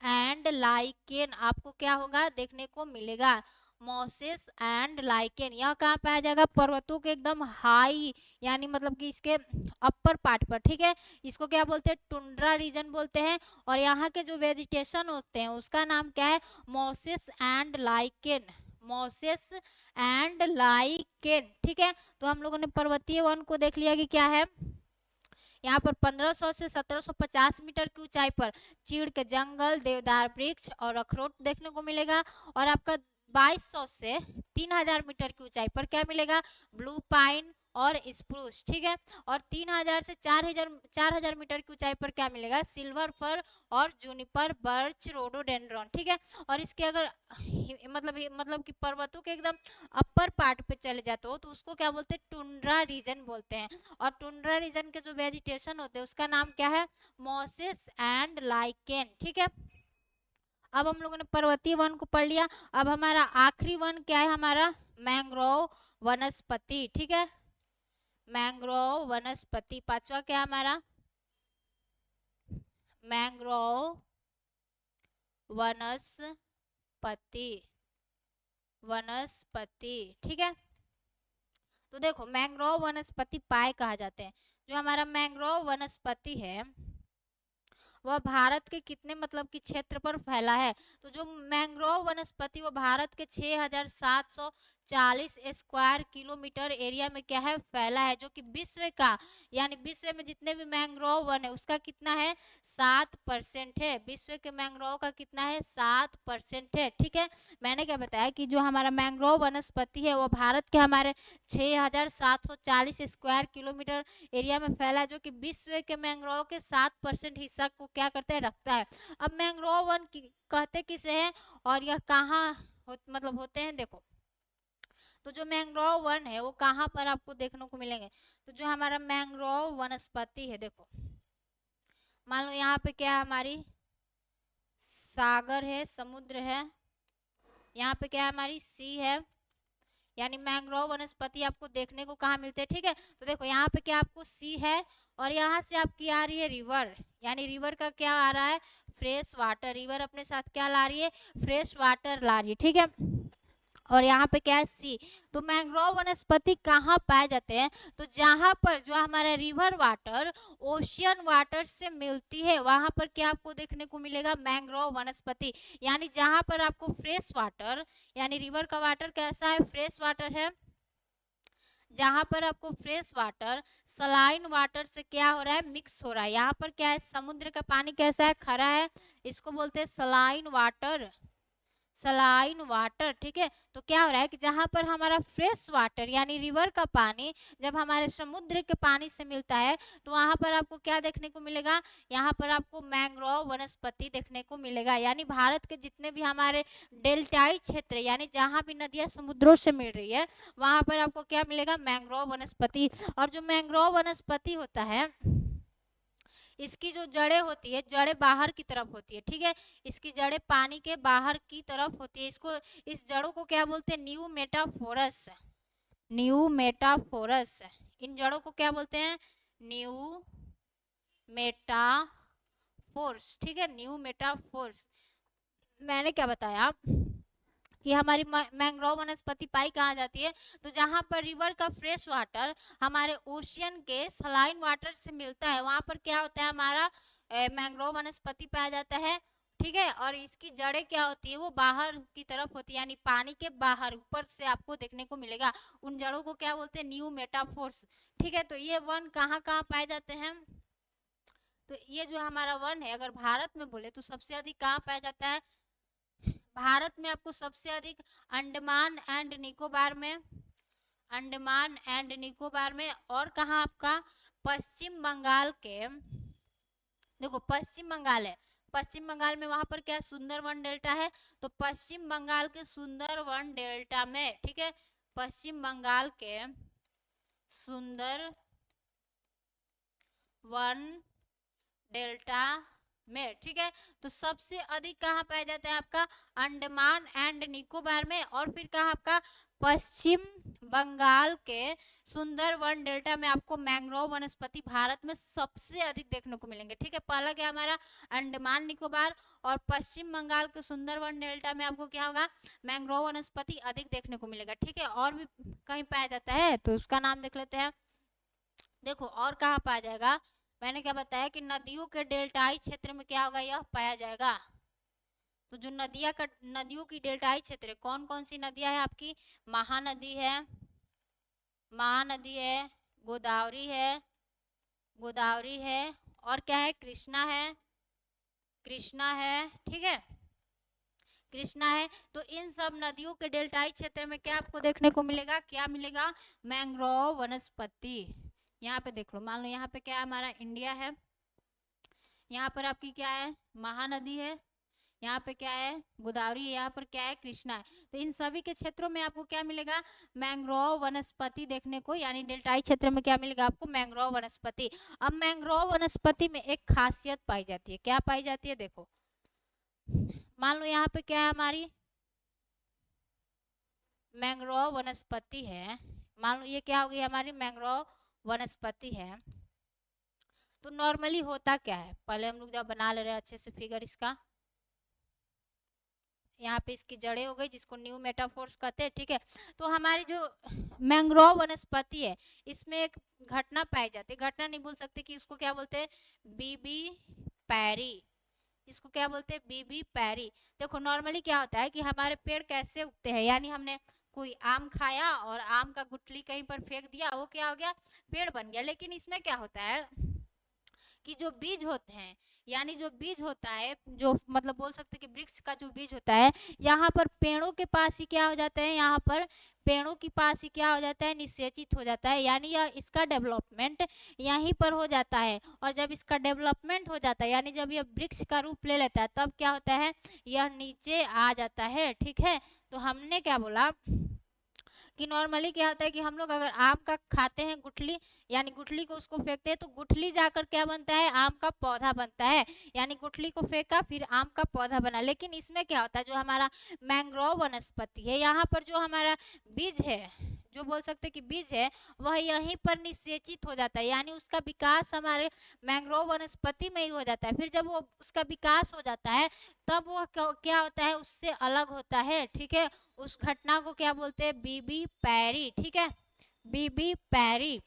and lichen आपको क्या होगा, देखने को मिलेगा। मॉसेस एंड लाइकेन यह कहाँ पाया जाएगा, पर्वतों के एकदम हाई यानी मतलब कि इसके अपर पार्ट पर, ठीक है। इसको क्या बोलते हैं, टुंड्रा रीजन बोलते हैं। और यहाँ के जो वेजिटेशन होते हैं उसका नाम क्या है, mosses and lichen. Mosses and lichen, ठीक है। तो हम लोगों ने पर्वतीय वन को देख लिया कि क्या है। यहाँ पर 1500 से 1750 मीटर की ऊंचाई पर चीड़ के जंगल, देवदार वृक्ष और अखरोट देखने को मिलेगा। और आपका 2200 से 3000 मीटर की ऊंचाई पर क्या मिलेगा, ब्लू पाइन और स्प्रूस, ठीक है। और 3000 से 4000 मीटर की ऊंचाई पर क्या मिलेगा, सिल्वर फर और जूनिपर बर्च रोडोडेंड्रॉन, ठीक है। और इसके अगर मतलब कि पर्वतों के एकदम अपर पार्ट पे चले जाते हो तो उसको क्या बोलते हैं, टुंड्रा रीजन बोलते हैं। और टुंड्रा रीजन के जो वेजिटेशन होते हैं उसका नाम क्या है, मॉसेस एंड लाइकेन, ठीक है। अब हम लोगों ने पर्वतीय वन को पढ़ लिया। अब हमारा आखिरी वन क्या है, हमारा मैंग्रोव वनस्पति, ठीक है। मैंग्रोव वनस्पति पांचवा क्या है हमारा, मैंग्रोव वनस्पति। वनस्पति, ठीक है। तो देखो मैंग्रोव वनस्पति पाए कहा जाते हैं। जो हमारा मैंग्रोव वनस्पति है वह भारत के कितने मतलब कि क्षेत्र पर फैला है। तो जो मैंग्रोव वनस्पति वो भारत के 6740 स्क्वायर किलोमीटर एरिया में क्या है, फैला है। जो कि विश्व का यानी विश्व में जितने भी मैंग्रोव वन है उसका कितना है, 7% है। विश्व के मैंग्रोव का कितना है, 7% है, ठीक है। मैंने क्या बताया कि जो हमारा मैंग्रोव वनस्पति है वो भारत के हमारे 6740 स्क्वायर किलोमीटर एरिया में फैला है, जो कि विश्व के मैंग्रोव के 7% हिस्सा को क्या करता है, रखता है। अब मैंग्रोव वन कहते किसे हैं और यह कहाँ मतलब होते हैं, देखो। तो जो मैंग्रोव वन है वो कहाँ पर आपको देखने को मिलेंगे, तो जो हमारा मैंग्रोव वनस्पति है, देखो मान लो यहाँ पे क्या है, हमारी सागर है, समुद्र है। यहाँ पे क्या है, हमारी सी है। यानी मैंग्रोव वनस्पति आपको देखने को कहाँ मिलते हैं, ठीक है। तो देखो यहाँ पे क्या आपको सी है और यहाँ से आपकी आ रही है रिवर, यानी रिवर का क्या आ रहा है, फ्रेश वाटर। रिवर अपने साथ क्या ला रही है, फ्रेश वाटर ला रही है, ठीक है। और यहाँ पे क्या है, सी। तो मैंग्रोव वनस्पति कहाँ पाए जाते हैं, तो जहाँ पर जो हमारा रिवर वाटर ओशियन वाटर से मिलती है वहां पर क्या आपको देखने को मिलेगा, मैंग्रोव वनस्पति। यानी जहाँ पर आपको फ्रेश वाटर यानी रिवर का वाटर कैसा है, फ्रेश वाटर है। जहां पर आपको फ्रेश वाटर सलाइन वाटर से क्या हो रहा है, मिक्स हो रहा है। यहाँ पर क्या है, समुद्र का पानी कैसा है, खरा है, इसको बोलते हैं सलाइन वाटर। सलाइन वाटर, ठीक है। तो क्या हो रहा है कि जहां पर हमारा फ्रेश वाटर यानी रिवर का पानी जब हमारे समुद्र के पानी से मिलता है तो वहां पर आपको क्या देखने को मिलेगा, यहाँ पर आपको मैंग्रोव वनस्पति देखने को मिलेगा। यानी भारत के जितने भी हमारे डेल्टाई क्षेत्र यानी जहां भी नदियां समुद्रों से मिल रही है वहां पर आपको क्या मिलेगा, मैंग्रोव वनस्पति। और जो मैंग्रोव वनस्पति होता है इसकी जो जड़ें होती है, जड़ें बाहर की तरफ होती है, ठीक है। इसकी जड़ें पानी के बाहर की तरफ होती है। इसको इस जड़ों को क्या बोलते हैं, न्यू मेटाफोरस। न्यू मेटाफोरस, इन जड़ों को क्या बोलते हैं, न्यू मेटाफोर्स, ठीक है। New metaphors. मैंने क्या बताया कि हमारी मैंग्रोव वनस्पति पाई कहाँ जाती है, तो जहां पर रिवर का फ्रेश वाटर हमारे ओशियन के सलाइन वाटर से मिलता है वहां पर क्या होता है, हमारा मैंग्रोव वनस्पति पाया जाता है, ठीक है। और इसकी जड़ें क्या होती है, वो बाहर की तरफ होती है यानी पानी के बाहर ऊपर से आपको देखने को मिलेगा। उन जड़ों को क्या बोलते हैं, न्यू मेटाफोर्स, ठीक है। तो ये वन कहाँ कहाँ पाए जाते हैं, तो ये जो हमारा वन है अगर भारत में बोले तो सबसे अधिक कहाँ पाया जाता है, भारत में आपको सबसे अधिक अंडमान एंड निकोबार में, अंडमान एंड निकोबार में। और कहाँ आपका, पश्चिम बंगाल के, देखो पश्चिम बंगाल है, पश्चिम बंगाल में वहां पर क्या सुंदरवन डेल्टा है, तो पश्चिम बंगाल के सुंदरवन डेल्टा में, ठीक है। पश्चिम बंगाल के सुंदर वन डेल्टा में, ठीक है। तो सबसे अधिक कहाँ पाया जाता है आपका अंडमान एंड निकोबार में, और फिर कहाँ आपका पश्चिम बंगाल के सुंदरवन डेल्टा में आपको मैंग्रोव वनस्पति भारत में सबसे अधिक देखने को मिलेंगे, ठीक है। पहला क्या हमारा अंडमान निकोबार, और पश्चिम बंगाल के सुंदरवन डेल्टा में आपको क्या होगा मैंग्रोव वनस्पति अधिक देखने को मिलेगा, ठीक है। और भी कहीं पाया जाता है तो उसका नाम देख लेते हैं। देखो और कहाँ पाया जाएगा, मैंने क्या बताया कि नदियों के डेल्टाई क्षेत्र में क्या होगा यह पाया जाएगा। तो जो नदियों की डेल्टाई क्षेत्र कौन कौन सी नदियां है आपकी, महानदी है, गोदावरी है, और क्या है कृष्णा है, ठीक है, कृष्णा है। तो इन सब नदियों के डेल्टाई क्षेत्र में क्या आपको देखने को मिलेगा, क्या मिलेगा मैंग्रोव वनस्पति। यहाँ पे देख लो, मान लो यहाँ पे क्या है हमारा इंडिया है, यहाँ पर आपकी क्या है महानदी है, यहाँ पे क्या है गोदावरी है, यहाँ पर क्या है कृष्णा है। तो इन सभी के क्षेत्रों में आपको क्या मिलेगा मैंग्रोव वनस्पति देखने को, यानी डेल्टाई क्षेत्र में क्या मिलेगा आपको मैंग्रोव वनस्पति। अब मैंग्रोव वनस्पति में एक खासियत पाई जाती है, क्या पाई जाती है, देखो मान लो यहाँ पे क्या है हमारी मैंग्रोव वनस्पति है, मान लो ये क्या होगी हमारी मैंग्रोव वनस्पति है। तो नॉर्मली होता क्या है, पहले हम लोग जब बना ले रहे हैं अच्छे से फिगर इसका, यहाँ पे इसकी जड़ें हो गई जिसको न्यू मेटाफोर्स कहते हैं, ठीक है। तो हमारी जो मैंग्रोव वनस्पति है इसमें एक घटना पाई जाती है, घटना नहीं बोल सकते कि इसको क्या बोलते हैं बीबी पैरी, इसको क्या बोलते हैं बीबी पैरी। देखो नॉर्मली क्या होता है कि हमारे पेड़ कैसे उगते हैं, यानी हमने कोई आम खाया और आम का गुठली कहीं पर फेंक दिया, वो क्या हो गया पेड़ बन गया। लेकिन इसमें क्या होता है कि जो बीज होते हैं, यानी जो बीज होता है, जो मतलब बोल सकते कि वृक्ष का जो बीज होता है, यहाँ पर पेड़ों के पास ही क्या हो जाता है, यहाँ पर पेड़ों के पास ही क्या हो जाता है निषेचित हो जाता है, यानी यह इसका डेवलपमेंट यहीं पर हो जाता है। और जब इसका डेवलपमेंट हो जाता है यानी जब यह वृक्ष का रूप ले लेता है तब क्या होता है यह नीचे आ जाता है, ठीक है। तो हमने क्या बोला कि नॉर्मली क्या होता है कि हम लोग अगर आम का खाते हैं गुठली, यानी गुठली को उसको फेंकते हैं तो गुठली जाकर क्या बनता है आम का पौधा बनता है, यानी गुठली को फेंका फिर आम का पौधा बना। लेकिन इसमें क्या होता है जो हमारा मैंग्रोव वनस्पति है यहाँ पर जो हमारा बीज है, जो बोल सकते कि बीज है वह यहीं पर निषेचित हो जाता है, यानी उसका विकास हमारे मैंग्रोव वनस्पति में ही हो जाता है। फिर जब वो उसका विकास हो जाता है तब वो क्या होता है उससे अलग होता है, ठीक है। उस घटना को क्या बोलते हैं बीबी पैरी, ठीक है बीबी पैरी।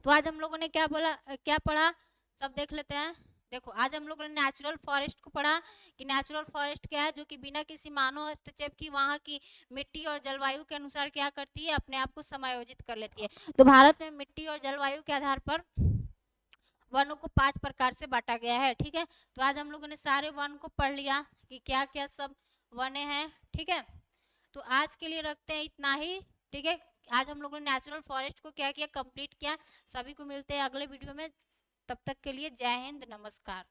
तो आज हम लोगों ने क्या बोला क्या पढ़ा सब देख लेते हैं। देखो आज हम लोगों ने नेचुरल फॉरेस्ट को पढ़ा कि नेचुरल फॉरेस्ट क्या है, जो कि बिना किसी मानव हस्तक्षेप की वहाँ की मिट्टी और जलवायु के अनुसार क्या करती है अपने आप को समायोजित कर लेती है। तो भारत में मिट्टी और जलवायु के आधार पर वनों को 5 प्रकार से बांटा गया है, ठीक है। तो आज हम लोगों ने सारे वन को पढ़ लिया कि क्या क्या सब वने हैं, ठीक है। तो आज के लिए रखते हैं इतना ही, ठीक है। आज हम लोगों ने नेचुरल फॉरेस्ट को क्या किया कंप्लीट किया। सभी को मिलते हैं अगले वीडियो में, तब तक के लिए जय हिंद नमस्कार।